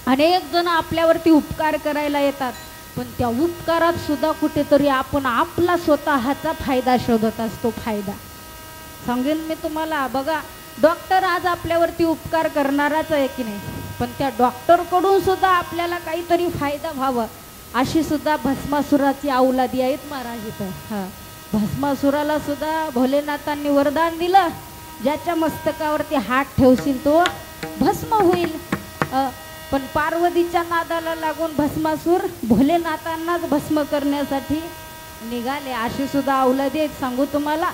अनेक जण आपल्यावरती उपकार करायला येतात पण त्या उपकारात सुद्धा कुठेतरी आपण आपला स्वतःचा फायदा शोधत असतो. फायदा सांगेन मी तुम्हाला. बघा डॉक्टर आज आपल्यावरती उपकार करणाराच आहे की नाही, पण त्या डॉक्टरकडून सुद्धा आपल्याला काहीतरी फायदा व्हावा अशी सुद्धा भस्मासुराची अवलादी आहेत महाराज इथं. हां भस्मासुराला सुद्धा भोलेनाथांनी वरदान दिलं, ज्याच्या मस्तकावरती हात ठेवशील तो भस्म होईल. पण पार्वतीच्या नादाला लागून भस्मासूर भोलेनाथांनाच भस्म करण्यासाठी निघाले. अशी सुद्धा अवलादी एक सांगू तुम्हाला.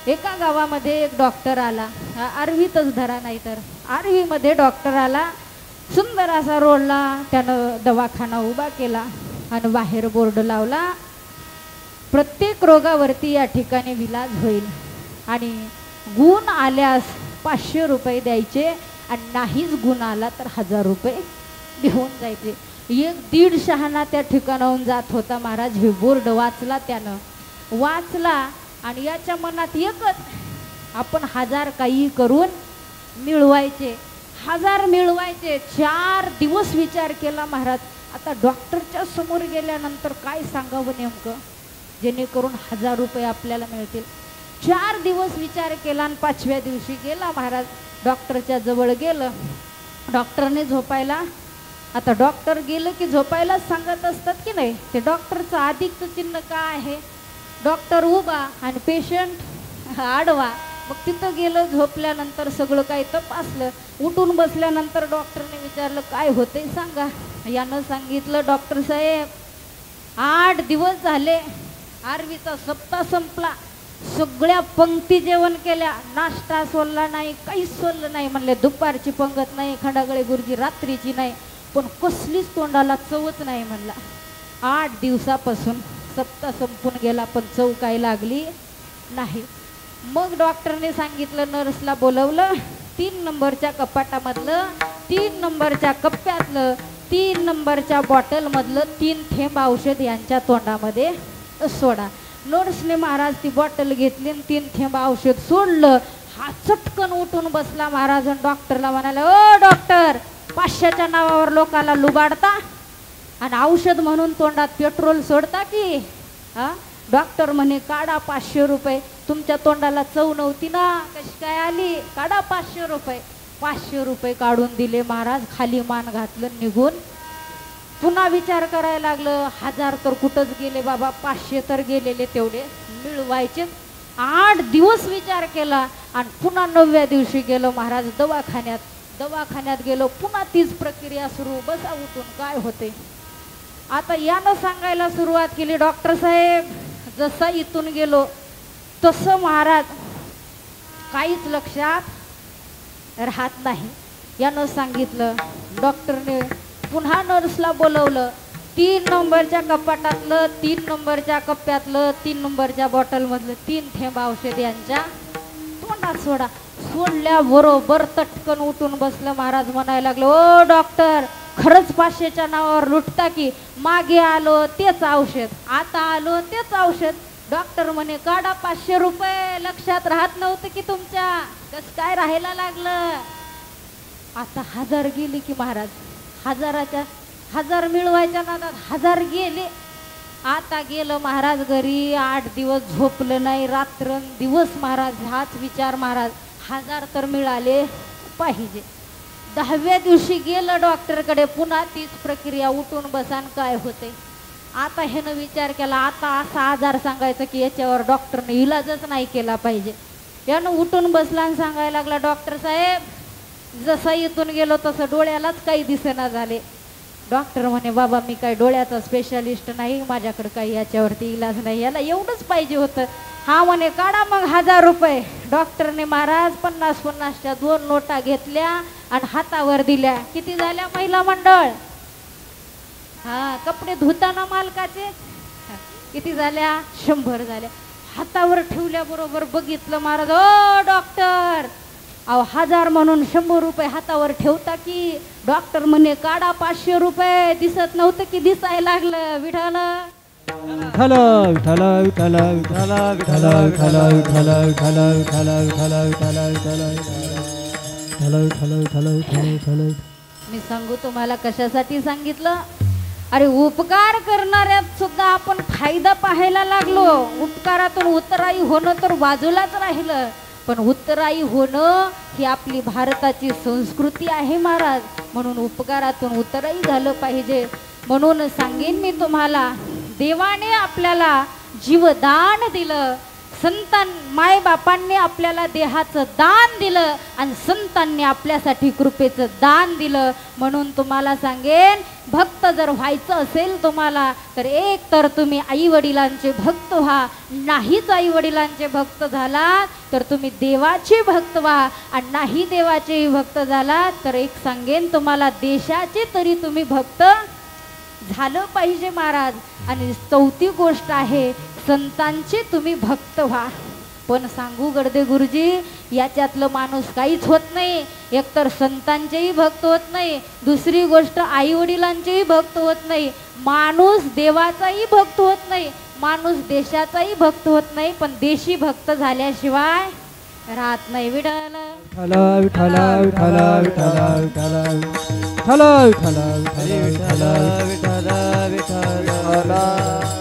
एका गावामध्ये एक डॉक्टर आला. आर्वीतच धरा, नाही तर आर्वीमध्ये डॉक्टर आला. सुंदर असा रोडला त्यानं दवाखाना उभा केला आणि बाहेर बोर्ड लावला, प्रत्येक रोगावरती या ठिकाणी विलाज होईल आणि गुण आल्यास 500 रुपये द्यायचे आणि नाहीच गुण आला तर 1000 रुपये घेऊन जायचे. 1-1.5 शहाणा त्या ठिकाणाहून जात होता महाराज. हे बोर्ड वाचला त्यानं, वाचला आणि याच्या मनात एकच, आपण 1000 काही करून मिळवायचे, 1000 मिळवायचे. 4 दिवस विचार केला महाराज. आता डॉक्टरच्या समोर गेल्यानंतर काय सांगावं नेमकं. जेणेकरून 1000 रुपये आपल्याला मिळतील. 4 दिवस विचार केला आणि 5व्या दिवशी गेला महाराज डॉक्टरच्या जवळ गेलं. डॉक्टरने झोपायला, आता डॉक्टर गेलं की झोपायला सांगत असतात की नाही, ते डॉक्टरचं अधिकचं चिन्ह काय आहे, डॉक्टर उभा आणि पेशंट आडवा. मग तिथं गेलं, झोपल्यानंतर सगळं काही तपासलं. उठून बसल्यानंतर डॉक्टरने विचारलं काय होतंय सांगा. यानं सांगितलं डॉक्टर साहेब 8 दिवस झाले, आरवीचा सप्ताह संपला, सगळ्या पंक्ती जेवण केल्या, नाश्ता सोडला नाही, काहीच सोडलं नाही. म्हणले दुपारची पंगत नाही, खंडागळे गुरुजी रात्रीची नाही, पण कसलीच तोंडाला चवच नाही. म्हणला 8 दिवसापासून सप्ताह संपून गेला पण चव काय लागली नाही. मग डॉक्टरने सांगितलं, नर्सला बोलवलं, 3 नंबरच्या कपाटामधलं, 3 नंबरच्या कप्प्यातलं, 3 नंबरच्या बॉटलमधलं 3 थेंब औषध यांच्या तोंडामध्ये सोडा. नर्सने महाराज ती बॉटल घेतली आणि 3 थेंब औषध सोडलं. हा चटकन उठून बसला महाराज आणि डॉक्टरला म्हणाला, ओ डॉक्टर, 500च्या नावावर लोकाला लुबाडता आणि औषध म्हणून तोंडात पेट्रोल सोडता की. हा डॉक्टर म्हणे काढा 500 रुपये, तुमच्या तोंडाला चव नव्हती ना, कशी काय आली, काढा 500 रुपये. 500 रुपये काढून दिले महाराज, खाली मान घातलं, निघून. पुन्हा विचार करायला लागलं, 1000 तर कुठंच गेले बाबा, 500 तर गेलेले, तेवढे मिळवायचे. 8 दिवस विचार केला आणि पुन्हा 9व्या दिवशी गेलो महाराज दवाखान्यात. दवाखान्यात गेलो, पुन्हा तीच प्रक्रिया सुरू, बसा उठून काय होते. आता यानं सांगायला सुरुवात केली, डॉक्टर साहेब जसा इथून गेलो तसं महाराज काहीच लक्षात राहत नाही. यानं सांगितलं. डॉक्टरने पुन्हा नर्सला बोलवलं, 3 नंबरच्या कपाटातलं, 3 नंबरच्या कप्प्यातलं, 3 नंबरच्या बॉटलमधलं 3 थेंब औषध यांच्या तोंडात सोडा. सोडल्याबरोबर तटकन उठून बसलं महाराज. म्हणायला लागलं, ओ डॉक्टर, खरंच 500च्या नावावर लुटता की, मागे आलो तेच औषध, आता आलो तेच औषध. डॉक्टर म्हणे काढा 500 रुपये, लक्षात राहत नव्हतं की तुमच्या, कसं काय राहायला लागलं. आता 1000 गेली की महाराज, 1000 मिळवायच्या नादात 1000 गेले. आता गेलं महाराज घरी, 8 दिवस झोपलं नाही, रात्रंदिवस महाराज हाच विचार, महाराज 1000 तर मिळाले पाहिजे. 10व्या दिवशी गेलं डॉक्टरकडे, पुन्हा तीच प्रक्रिया, उठून बसान काय होते. आता ह्यानं विचार केला, आता असा आजार सांगायचं की याच्यावर डॉक्टरने इलाजच नाही केला पाहिजे. यानं उठून बसला आणि सांगायला लागला, डॉक्टर साहेब जसं इथून गेलो तसं डोळ्यालाच काही दिसेना झाले. डॉक्टर म्हणे बाबा मी काय डोळ्याचा स्पेशालिस्ट नाही, माझ्याकडे काही याच्यावरती इलाज नाही, याला एवढंच पाहिजे होतं. हा म्हणे काढा मग 1000 रुपये. डॉक्टरने महाराज 50-50च्या 2 नोटा घेतल्या आणि हातावर दिल्या. किती झाल्या महिला मंडळ, हा कपडे धुताना मालकाचे, किती झाल्या, 100 झाल्या. हातावर ठेवल्याबरोबर बघितलं महाराज, ओ डॉक्टर, अहो 1000 म्हणून 100 रुपये हातावर ठेवता की. डॉक्टर म्हणे काढा 500 रुपये. दिसत नव्हतं की दिसायला लागलं. विठाल विठ्ठल विठ्ठल विठ्ठल विठ्ठल विठ्ठल विठ्ठल विठ्ठल विठ्ठल विठ्ठल विठ्ठल विठ्ठल विठ्ठल विठ्ठल. मी सांगू तुम्हाला कशासाठी सांगितलं. अरे उपकार करणाऱ्यात सुद्धा आपण फायदा पाहायला लागलो. उपकारातून उतराई होणं तर बाजूलाच राहिलं, पण उत्तराई होणं ही आपली भारताची संस्कृती आहे महाराज. म्हणून उपकारातून उत्तराई झालं पाहिजे. म्हणून सांगेन मी तुम्हाला, देवाने आपल्याला जीवदान दिलं, संतान मायबापांनी आपल्याला देहाचं दान दिलं आणि संतांनी आपल्यासाठी कृपेचं दान दिलं. म्हणून तुम्हाला सांगेन, भक्त जर व्हायचं असेल तुम्हाला तर एक तर तुम्ही आई वडिलांचे भक्त व्हा. नाहीच आई वडिलांचे भक्त झाला तर तुम्ही देवाचे भक्त व्हा. आणि नाही देवाचेही भक्त झाला तर एक सांगेन तुम्हाला, देशाचे तरी तुम्ही भक्त झालं पाहिजे महाराज. आणि 4थी गोष्ट आहे, संतांचे तुम्ही भक्त व्हा. पण सांगू गडदे गुरुजी, याच्यातलं माणूस काहीच होत नाही. एकतर संतांचेही भक्त होत नाही, दुसरी गोष्ट आई वडिलांचेही भक्त होत नाही, माणूस देवाचाही भक्त होत नाही, माणूस देशाचाही भक्त होत नाही. पण देशी भक्त झाल्याशिवाय राहत नाही. विठ्ठल विठ्ठल विठ्ठल विठ्ठल विठ्ठल विठ्ठल विठ्ठल विठ्ठल विठ्ठल विठ्ठल विठ्ठल.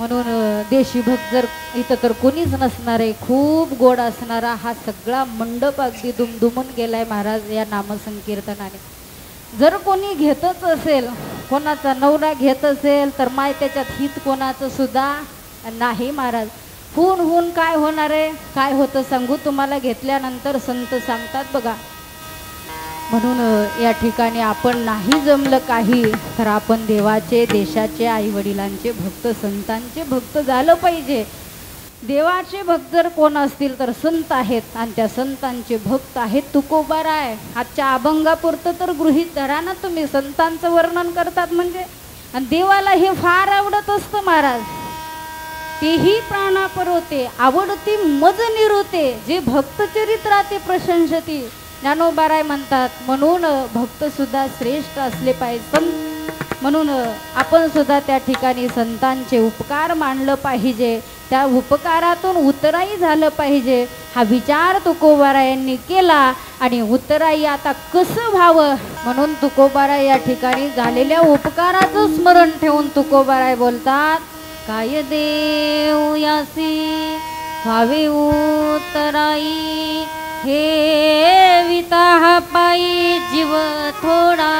म्हणून देशी भक्त जर इथं तर कोणीच नसणार आहे, खूप गोड असणारा हा सगळा मंडप अगदी दुमदुमून गेलाय महाराज या नामसंकीर्तनाने. जर कोणी घेतच असेल, कोणाचा नवरा घेत असेल तर माय त्याच्यात हित कोणाचं सुद्धा नाही महाराज. होऊन काय होणार आहे, काय होतं सांगू तुम्हाला, घेतल्यानंतर संत सांगतात बघा. म्हणून या ठिकाणी आपण नाही जमलं काही तर आपण देवाचे, देशाचे, आईवडिलांचे भक्त, संतांचे भक्त झालं पाहिजे. देवाचे भक्त जर कोण असतील तर संत आहेत आणि त्या संतांचे भक्त आहेत तुकोबाराय. आजच्या अभंगापुरतं तर गृहीत धरा ना तुम्ही, संतांचं वर्णन करतात म्हणजे. आणि देवाला हे फार आवडत असतं महाराज. तेही प्राणापर होते, आवडती मज निरोते, जे भक्त चरित्राते प्रशंसती. ज्ञानोबाराय म्हणतात म्हणून भक्त सुद्धा श्रेष्ठ असले पाहिजे. म्हणून आपण सुद्धा त्या ठिकाणी संतांचे उपकार मानलं पाहिजे, त्या उपकारातून उतराई झालं पाहिजे. हा विचार तुकोबाराय यांनी केला आणि उतराई आता कसं व्हावं म्हणून तुकोबाराय या ठिकाणी झालेल्या उपकाराचं स्मरण ठेवून तुकोबाराय बोलतात, काय देव यासी व्हावे उतराई, हे विता पायी जीव थोडा.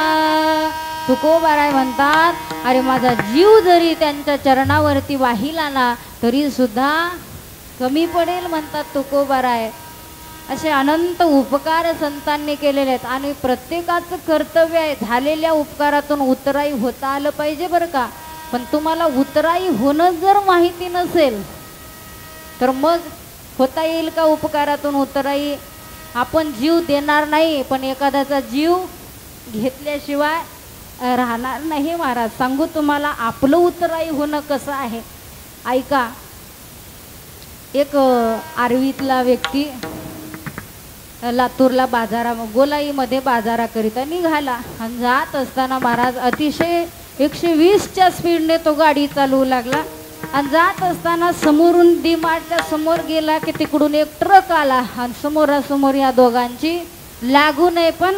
तुकोबाराय म्हणतात, अरे माझा जीव जरी त्यांच्या चरणावरती वाहिला ना तरी सुद्धा कमी पडेल म्हणतात तुकोबाराय. असे अनंत उपकार संतांनी केलेले आहेत आणि प्रत्येकाचं कर्तव्य आहे झालेल्या उपकारातून उतराई होता आलं पाहिजे बरं का. पण तुम्हाला उतराई होणं जर माहिती नसेल तर मग होता येईल का उपकारातून उतराई. आपण जीव देणार नाही पण एखाद्याचा जीव घेतल्याशिवाय राहणार नाही महाराज. सांगू तुम्हाला आपलं उतराई होणं कसं आहे, ऐका. एक आरवीतला व्यक्ती लातूरला गोलाईमध्ये बाजाराकरिता निघाला आणि जात असताना महाराज अतिशय 120च्या स्पीडने तो गाडी चालवू लागला आणि जात असताना समोरून डीमार्टच्या समोर गेला की तिकडून एक ट्रक आला आणि समोरासमोर या दोघांची लागू नये पण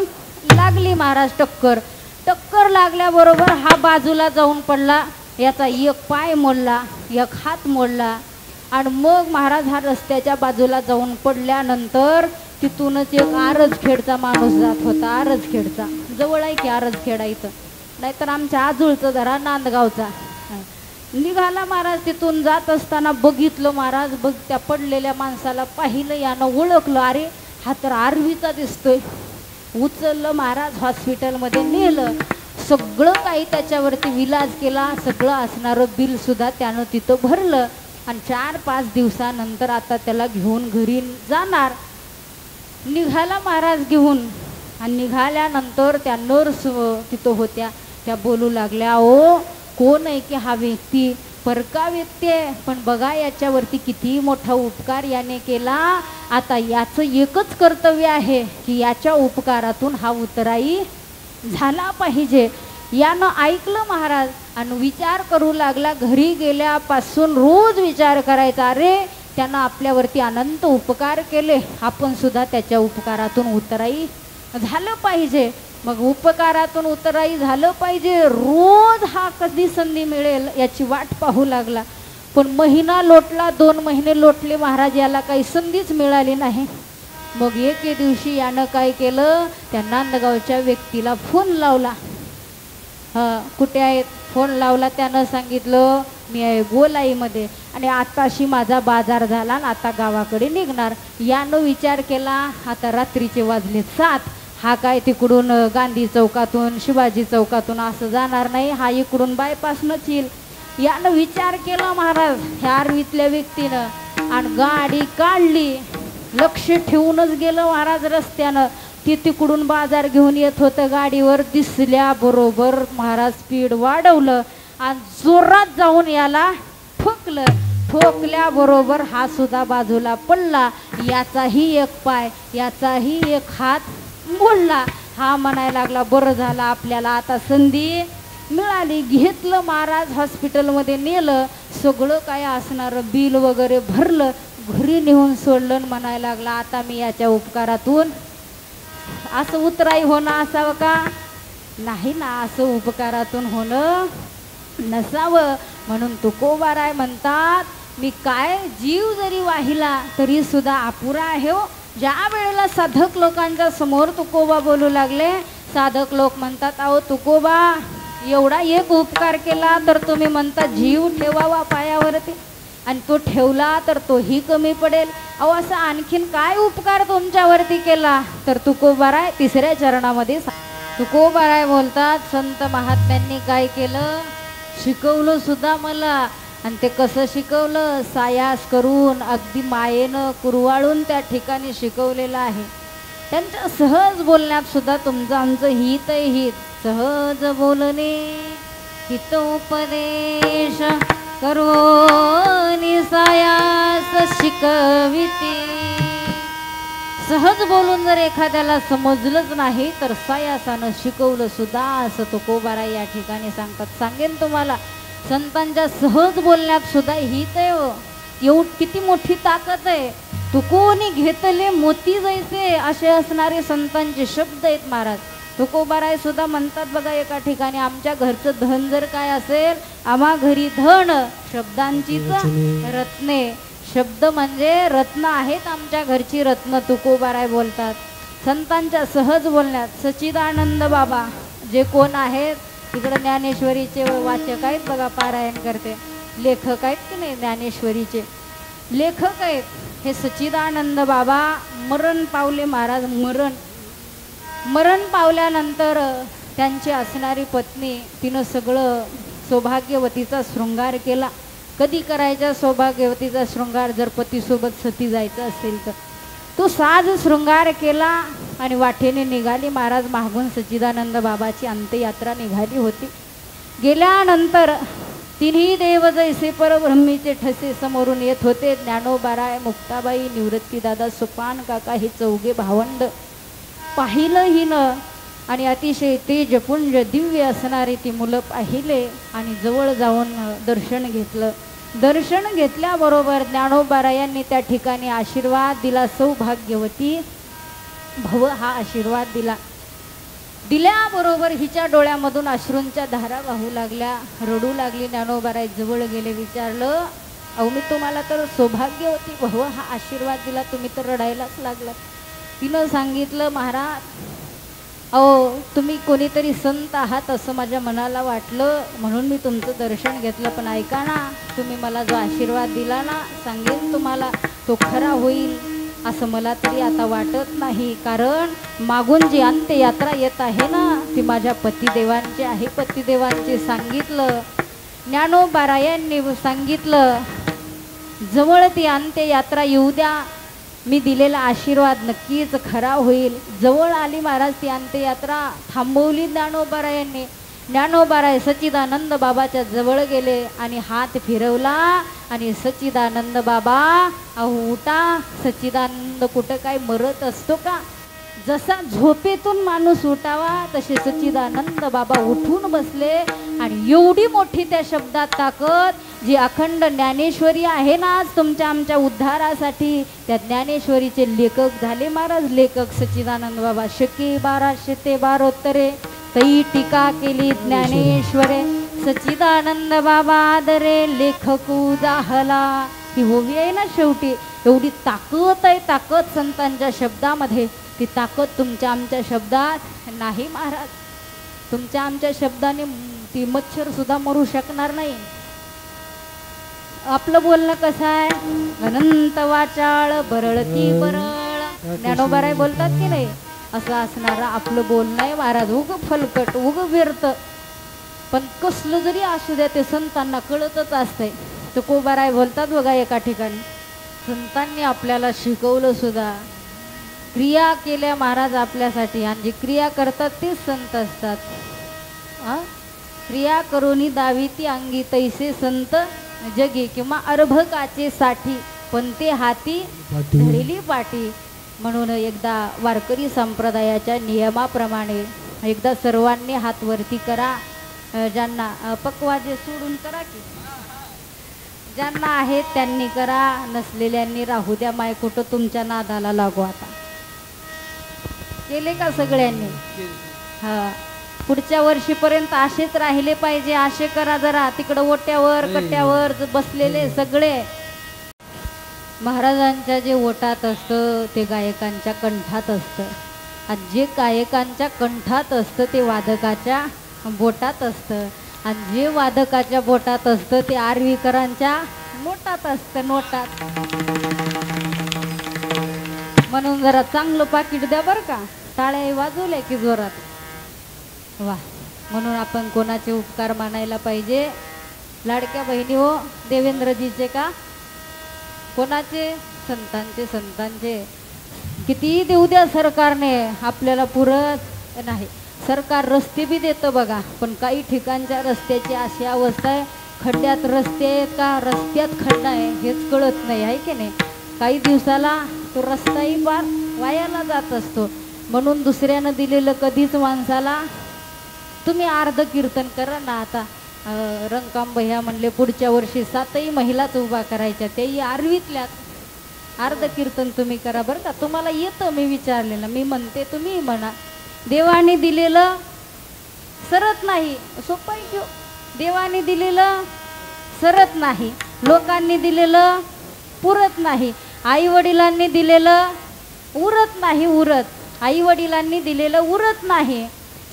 लागली महाराज टक्कर. टक्कर लागल्याबरोबर हा बाजूला जाऊन पडला, याचा एक पाय मोडला, एक हात मोडला आणि मग महाराज हा रस्त्याच्या बाजूला जाऊन पडल्यानंतर तिथूनच एक आरजखेडचा माणूस जात होता. आरजखेडचा जवळ आहे की आरजखेडा इथं, नाहीतर आमच्या आजूळचं जरा नांदगावचा. निघाला महाराज, तिथून जात असताना बघितलं महाराज, त्या पडलेल्या माणसाला पाहिलं, यानं ओळखलं, अरे हा तर आरवीचा दिसतोय. उचललं महाराज, हॉस्पिटलमध्ये नेलं, सगळं काही त्याच्यावरती विलाज केला, सगळं असणारं बिल सुद्धा त्यानं तिथं भरलं आणि 4-5 दिवसानंतर आता त्याला घेऊन घरी जाणार. निघाला महाराज घेऊन आणि निघाल्यानंतर त्या नर्स तिथं होत्या, त्या बोलू लागल्या, ओ कोण आहे की हा व्यक्ती परका व्यक्ती आहे, पण बघा याच्यावरती किती मोठा उपकार याने केला. आता याचं एकच कर्तव्य आहे की याच्या उपकारातून हा उतराई झाला पाहिजे. यानं ऐकलं महाराज आणि विचार करू लागला. घरी गेल्यापासून रोज विचार करायचा, अरे त्यानं आपल्यावरती अनंत उपकार केले, आपण सुद्धा त्याच्या उपकारातून उतराई झालं पाहिजे. मग उपकारातून उतराई झालं पाहिजे. रोज हा कधी संधी मिळेल याची वाट पाहू लागला. पण महिना लोटला, 2 महिने लोटले महाराज, याला काही संधीच मिळाली नाही. मग एके दिवशी यानं काय केलं, त्या नांदगावच्या व्यक्तीला फोन लावला. कुठे आहेत, फोन लावला. त्यानं सांगितलं मी आहे गोलाईमध्ये आणि आताशी माझा बाजार झाला आणि आता गावाकडे निघणार. यानं विचार केला, आता रात्रीचे वाजले 7, हा काय तिकडून गांधी चौकातून शिवाजी चौकातून असं जाणार नाही, हा इकडून बायपासनंच येईल. यानं विचार केला महाराज ह्या आरवीतल्या व्यक्तीनं आणि गाडी काढली. लक्ष ठेवूनच गेलं महाराज रस्त्यानं. ती तिकडून बाजार घेऊन येत होतं, गाडीवर दिसल्याबरोबर महाराज स्पीड वाढवलं आणि जोरात जाऊन याला ठोकलं. ठोकल्याबरोबर हा सुद्धा बाजूला पडला. याचाही एक पाय, याचाही एक हात मोडला. हा म्हणायला लागला, बरं झालं आपल्याला आता संधी मिळाली. घेतलं महाराज, हॉस्पिटलमध्ये नेलं, सगळं काय असणारं बिल वगैरे भरलं, घरी नेऊन सोडलं. म्हणायला लागला, आता मी याच्या उपकारातून असं उतराई होणं असावं का, नाही ना, असं उपकारातून होणं नसावं म्हणून तुकोबाराय म्हणतात, मी काय जीव जरी वाहिला तरी सुद्धा अपुरा आहे हो. ज्या वेळेला साधक लोकांच्या समोर तुकोबा बोलू लागले, साधक लोक म्हणतात, अहो तुकोबा एवढा एक उपकार केला तर तुम्ही म्हणता जीव ठेवावा पायावरती, आणि तो ठेवला तर तोही कमी पडेल. अहो असा आणखीन काय उपकार तुमच्यावरती केला? तर तुकोबाराय तिसऱ्या चरणामध्ये तुकोबाराय बोलतात, संत महात्म्यांनी काय केलं, शिकवलं सुद्धा मला. आणि ते कसं शिकवलं? सायास करून अगदी मायेनं कुरवाळून त्या ठिकाणी शिकवलेलं आहे. त्यांच्या सहज बोलण्यात सुद्धा तुमचं आमचं हित आहे. हित सहज बोलणे हितोपदेश करो सायास शिकविते. सहज बोलून जर एखाद्याला समजलंच नाही तर सायासानं शिकवलं सुद्धा, असं तुकोबाराय या ठिकाणी सांगतात. सांगेन तुम्हाला, संतांच्या सहज बोलण्यात सुद्धा हित आहे हो. एवढी किती मोठी ताकद आहे. तुकोनी घेतले मोती जैसे असे असणारे संतांचे शब्द आहेत महाराज. तुकोबाराय सुद्धा म्हणतात बघा एका ठिकाणी, आमच्या घरचं धन जर काय असेल, आम्हा घरी धन शब्दांचीच रत्ने. शब्द म्हणजे रत्न आहेत, आमच्या घरची रत्न. तुकोबाराय बोलतात संतांच्या सहज बोलण्यात. सच्चिदानंद बाबा जे कोण आहेत, तिकडे ज्ञानेश्वरीचे वाचक आहेत बघा, पारायण करते, लेखक आहेत की नाही, ज्ञानेश्वरीचे लेखक आहेत. हे सच्चिदानंद बाबा मरण पावले महाराज. मरण पावल्यानंतर त्यांची असणारी पत्नी, तिनं सगळं सौभाग्यवतीचा शृंगार केला. कधी करायचा सौभाग्यवतीचा शृंगार? जर पतीसोबत सती जायचं असेल तर. तो साज शृंगार केला आणि वाटेने निघाली महाराज. मागून सच्चिदानंद बाबाची अंत्ययात्रा निघाली होती. गेल्यानंतर तिन्ही देव जैसे परब्रह्मीचे ठसे समोरून येत होते. ज्ञानोबाराय, मुक्ताबाई, निवृत्तीदादा, सुपान काका हे चौघे भावंड. पाहिलं हिनं आणि अतिशय तेजपुंज दिव्य असणारी ती मुलं पाहिले आणि जवळ जाऊन दर्शन घेतलं. दर्शन घेतल्याबरोबर ज्ञानोबारायांनी त्या ठिकाणी आशीर्वाद दिला, सौभाग्यवती भव हा आशीर्वाद दिला. दिल्याबरोबर हिच्या डोळ्यामधून अश्रूंच्या धारा वाहू लागल्या, रडू लागली. ज्ञानोबाराय जवळ गेले, विचारलं, अहो मी तुम्हाला तर सौभाग्यवती भव हा आशीर्वाद दिला, तुम्ही तर रडायलाच लागलात. तिनं सांगितलं, महाराज अहो तुम्ही कोणीतरी संत आहात असं माझ्या मनाला वाटलं, म्हणून मी तुमचं दर्शन घेतलं. पण ऐका ना, तुम्ही मला जो आशीर्वाद दिला ना, सांगेन तुम्हाला तो खरा होईल असं मला तरी आता वाटत नाही. कारण मागून जी अंत्ययात्रा येत आहे ना, ती माझ्या पतिदेवांची आहे. पतिदेवांचे सांगितलं, ज्ञानोबारायांनी सांगितलं, जवळ ती अंत्ययात्रा येऊ द्या, मी दिलेला आशीर्वाद नक्कीच खरा होईल. जवळ आली महाराज ती अंत्ययात्रा, थांबवली ज्ञानोबारायांनी. ज्ञानोबाराय सच्चिदानंद बाबाच्या जवळ गेले आणि हात फिरवला आणि सच्चिदानंद बाबा अहो उठा. सच्चिदानंद कुठं काय मरत असतो का? जसा झोपेतून माणूस उठावा तसे सच्चिदानंद बाबा उठून बसले. आणि एवढी मोठी त्या शब्दात ताकद, जी अखंड ज्ञानेश्वरी आहे ना आज तुमच्या आमच्या उद्धारासाठी, त्या ज्ञानेश्वरीचे लेखक झाले महाराज. लेखक सच्चिदानंद बाबा. शके 1212 तई टीका केली ज्ञानेश्वरे. सच्चिदानंद बाबा आदरे लेखकू जाहला. ही ओवी आहे ना शेवटी, एवढी ताकद आहे, ताकद संतांच्या शब्दामध्ये. ती ताकद तुमच्या आमच्या शब्दात नाही महाराज. तुमच्या आमच्या शब्दाने ती मच्छर सुद्धा मरू शकणार नाही. आपलं बोलणं कसं आहे, अनंत वाचाळ बरळती बरळ. ज्ञानोबाराय बोलतात की नाही, असं असणारं आपलं बोलणं आहे महाराज. उग फलकट, उग व्यर्थ, पण कसलं जरी असू द्या ते संतांना कळतच असतंय. तुकोबाराय बोलतात बघा एका ठिकाणी, संतांनी आपल्याला शिकवलं सुद्धा, क्रिया केल्या महाराज आपल्यासाठी, आणि जी क्रिया करतात तेच संत असतात. क्रिया करोनी दाविती अंगी तैसे संत जगी, किंवा अर्भकाचे साठी पण ते हाती धरली पाटी. म्हणून एकदा वारकरी संप्रदायाच्या नियमाप्रमाणे एकदा सर्वांनी हात वरती करा. ज्यांना पक्वाजे सोडून करा, की ज्यांना आहेत त्यांनी करा, नसलेल्यांनी राहू द्या. माय कुठं तुमच्या नादाला लागू. आता केले का सगळ्यांनी? हा. पुढच्या वर्षीपर्यंत असेच राहिले पाहिजे, असे करा जरा. तिकडं ओट्यावर कट्ट्यावर बसलेले सगळे महाराजांच्या जे ओटात असतं ते गायकांच्या कंठात असतं, आणि जे गायकांच्या कंठात असतं ते वादकाच्या बोटात असतं, आणि जे वादकाच्या बोटात असतं ते आरवीकरांच्या नोटात असतं, नोटात. म्हणून जरा चांगलं पाकिट द्या बरं का. टाळ्या वाजवल्या की जोरात. वा. म्हणून आपण कोणाचे उपकार मानायला पाहिजे? लाडक्या बहिणी हो, देवेंद्रजीचे का कोणाचे? संतांचे. संतांचे किती देऊ द्या सरकारने, आपल्याला पुरत नाही. सरकार रस्ते बी देतं बघा, पण काही ठिकाणच्या रस्त्याची अशी अवस्था आहे, खड्ड्यात रस्ते आहेत का रस्त्यात खड्डा आहे हेच कळत नाही, आहे की नाही. काही दिवसाला तो रस्ताही पार वायाला जात असतो. म्हणून दुसऱ्यानं दिलेलं कधीच माणसाला. तुम्ही अर्ध कीर्तन करा ना आता. रंकाम भैया म्हणले पुढच्या वर्षी 7ही महिलाच उभा करायच्या, तेही आरवीतल्यात. अर्ध कीर्तन तुम्ही करा बरं का. तुम्हाला येतं, मी विचारलेलं, मी म्हणते तुम्ही म्हणा. देवाने दिलेलं सरत नाही, सोपं आहे की. देवाने दिलेलं सरत नाही, लोकांनी दिलेलं पुरत नाही, आई वडिलांनी दिलेलं उरत नाही, उरत. आई वडिलांनी दिलेलं उरत नाही.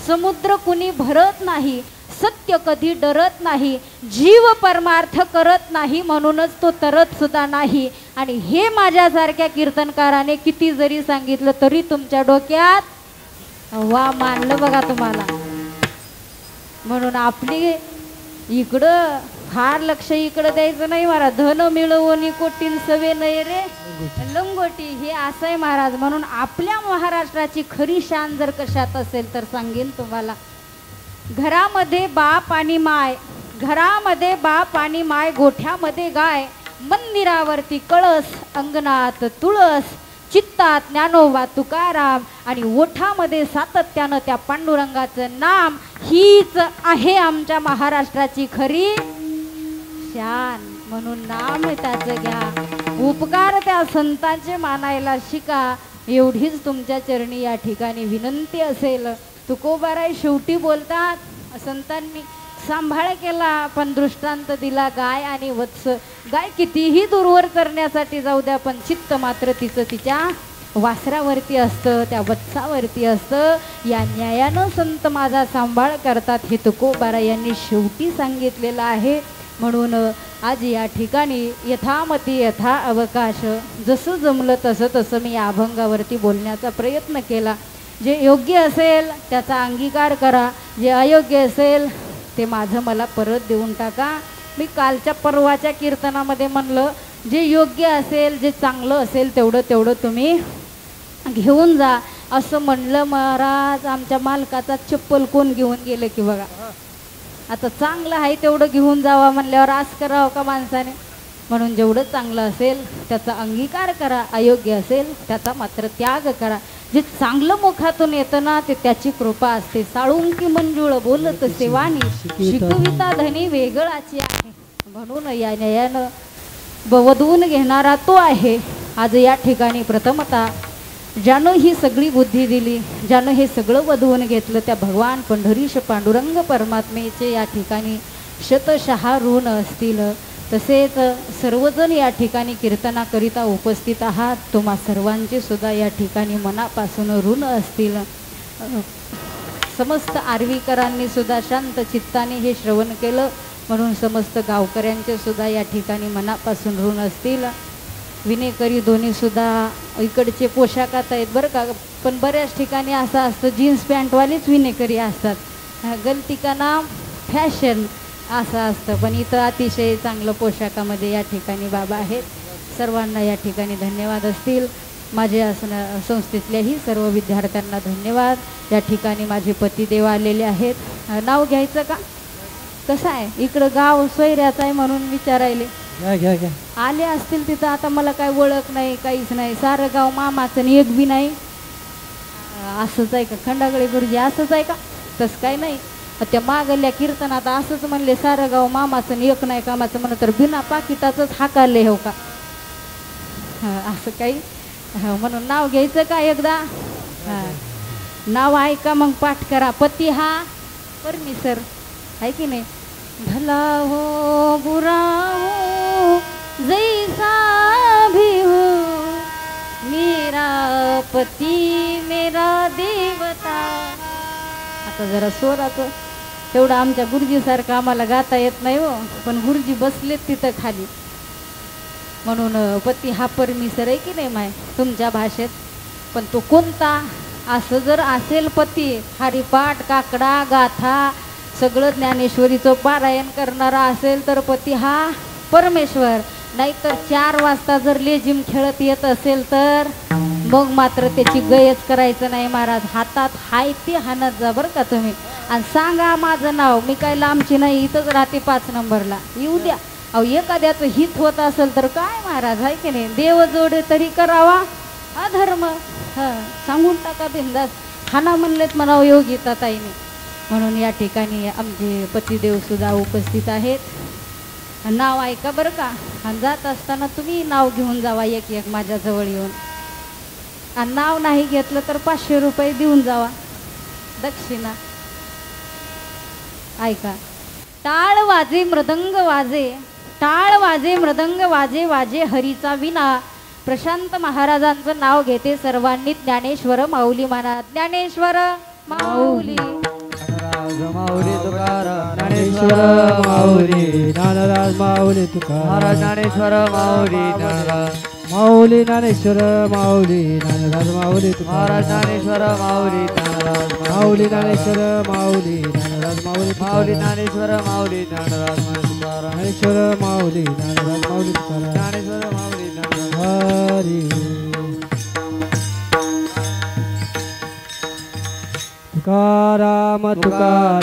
समुद्र कुणी भरत नाही, सत्य कधी डरत नाही, जीव परमार्थ करत नाही, म्हणूनच तो तरत सुद्धा नाही. आणि हे माझ्यासारख्या कीर्तनकाराने किती जरी सांगितलं तरी तुमच्या डोक्यात वा मानलं बघा तुम्हाला. म्हणून आपली इकडं फार लक्ष इकडं द्यायचं नाही महाराज. धन मिळवणी कोटीन सवे नये रे लंगोटी, हे असं आहे महाराज. म्हणून आपल्या महाराष्ट्राची खरी शान जर कशात असेल तर सांगेन तुम्हाला. घरामध्ये बाप आणि माय, घरामध्ये बाप आणि माय, गोठ्यामध्ये गाय, मंदिरावरती कळस, अंगणात तुळस, चित्तात ज्ञानोबा तुकाराम, आणि ओठामध्ये सातत्यानं त्या पांडुरंगाचं नाम. हीच आहे आमच्या महाराष्ट्राची खरी शान. म्हणून नाम त्याचं घ्या, उपकार त्या संतांचे मानायला शिका, एवढीच तुमच्या चरणी या ठिकाणी विनंती असेल. तुकोबाराय शेवटी बोलतात, संतांनी सांभाळ केला पण दृष्टांत दिला गाय आणि वत्स. गाय कितीही दूरवर करण्यासाठी जाऊ द्या, पण चित्त मात्र तिचं तिच्या वासरावरती असतं, त्या वत्सावरती असतं. या न्यायानं संत माझा सांभाळ करतात, हे तुकोबारा यांनी शेवटी सांगितलेलं आहे. म्हणून आज या ठिकाणी यथामती यथा अवकाश, जसं जमलं तसं तसं मी या अभंगावरती बोलण्याचा प्रयत्न केला. जे योग्य असेल त्याचा अंगीकार करा, जे अयोग्य असेल ते माझं मला परत देऊन टाका. मी कालच्या परवाच्या कीर्तनामध्ये म्हणलं, जे योग्य असेल, जे चांगलं असेल तेवढं तेवढं तुम्ही घेऊन जा असं म्हणलं. महाराज आमच्या मालकाचा चप्पल कोण घेऊन गेलं की बघा. आता चांगलं आहे तेवढं घेऊन जावा म्हणल्यावर आस करावं का माणसाने. म्हणून जेवढं चांगलं असेल त्याचा अंगीकार करा, अयोग्य असेल त्याचा मात्र त्याग करा. जे चांगलं मुखातून येतं ना ते त्याची कृपा असते. साळुंकी मंजुळ बोलत सेवानी, शिकविता धनी वेगळाची आहे. म्हणून या न्यायानं बवधून घेणारा तो आहे. आज या ठिकाणी प्रथमतः ज्यानं ही सगळी बुद्धी दिली, ज्यानं हे सगळं वधवून घेतलं, त्या भगवान पंढरीश पांडुरंग परमात्मेचे या ठिकाणी शतशः ऋण असतील. तसेच सर्वजण या ठिकाणी कीर्तनाकरिता उपस्थित आहात, तुम्हा सर्वांचे सुद्धा या ठिकाणी मनापासून ऋण असतील. समस्त आरवीकरांनी सुद्धा शांत चित्ताने हे श्रवण केलं, म्हणून समस्त गावकऱ्यांचे सुद्धा या ठिकाणी मनापासून ऋण असतील. विनेकरी दोन्ही सुद्धा इकडचे पोशाखात आहेत बरं का, पण बऱ्याच ठिकाणी असं असतं जीन्स पॅन्टवालेच विनेकरी असतात, गलती का नाम फॅशन असं असतं. पण इथं अतिशय चांगलं पोशाखामध्ये या ठिकाणी बाबा आहेत. सर्वांना या ठिकाणी धन्यवाद असतील. माझ्या संस्थेतल्याही सर्व विद्यार्थ्यांना धन्यवाद. या ठिकाणी माझे पतिदेव आलेले आहेत. नाव घ्यायचं का कसं आहे? इकडं गाव सोयऱ्याचं आहे म्हणून विचारायले आले असतील तिथं. आता मला काय ओळख नाही, काहीच नाही. सारं गाव मामाचं आणि एक बी नाही. असंच आहे का खंडागळे गुरुजी? असंच आहे का? तसं काही नाही. त्या मागल्या कीर्तनात असंच म्हणले, सारं गाव मामाचं आणि एक नाही कामाचं म्हणत, तर बिना पाकिटाचंच हाकाले हो का? असं काही. म्हणून नाव घ्यायचं का एकदा? नाव ऐका मग पाठ करा. पती हा परमेश्वर आहे की नाही. भला हो बुरा हो जैसा भी हो मेरा पती मेरा देवता. आता जरा स्वराचं तेवढं आमच्या गुरुजीसारखं आम्हाला गाता येत नाही हो, पण गुरुजी बसलेत तिथं खाली म्हणून पती हा परमेश्वर आहे की नाही माय तुमच्या भाषेत. पण तो कोणता, असं जर असेल पती हरिपाठ काकडा गाथा सगळं ज्ञानेश्वरीचं पारायण करणारा असेल तर पती हा परमेश्वर. नाहीतर 4 वाजता जर लेझिम खेळत येत असेल तर मग मात्र त्याची गयच करायचं नाही महाराज. हातात हाय ती हाणत जा बरं का तुम्ही. आणि सांगा माझं नाव, मी काय लांबची नाही, इथंच राहते 5 नंबरला, येऊ द्या. अहो एखाद्याचं हित होत असेल तर काय महाराज आहे की नाही. देव जोडे तरी करावा अधर्म. सांगून टाका बिंदास. हाना म्हणलेत म्हणावं योगिता ताईने. म्हणून या ठिकाणी आमचे पतिदेव सुद्धा उपस्थित आहेत. नाव ऐका बरं का. आणि जात असताना तुम्ही नाव घेऊन जावा एक एक माझ्याजवळ येऊन. आणि नाव नाही घेतलं तर 500 रुपये देऊन जावा दक्षिणा. ऐका. टाळ वाजे मृदंग वाजे, टाळ वाजे मृदंग वाजे, वाजे हरीचा विना. प्रशांत महाराजांचं नाव घेते सर्वांनी. ज्ञानेश्वर माऊली म्हणा. ज्ञानेश्वर माऊली. माऊली तुकाराम ज्ञानेश्वर माऊली ज्ञानराज माऊली तुकाराम ज्ञानेश्वर माऊली ज्ञानराज माऊली ज्ञानेश्वर माऊली ज्ञानराज माऊली तुकाराम ज्ञानेश्वर माऊली ज्ञानराज माऊली ज्ञानेश्वर माऊली ज्ञानराज माऊली माऊली ज्ञानेश्वर माऊली ज्ञानराज तुकाराम ज्ञानेश्वर माऊली ज्ञानराज माऊली तुकाराम ज्ञानेश्वर माऊली ज्ञानराज हरी तुकाराम तुकाराम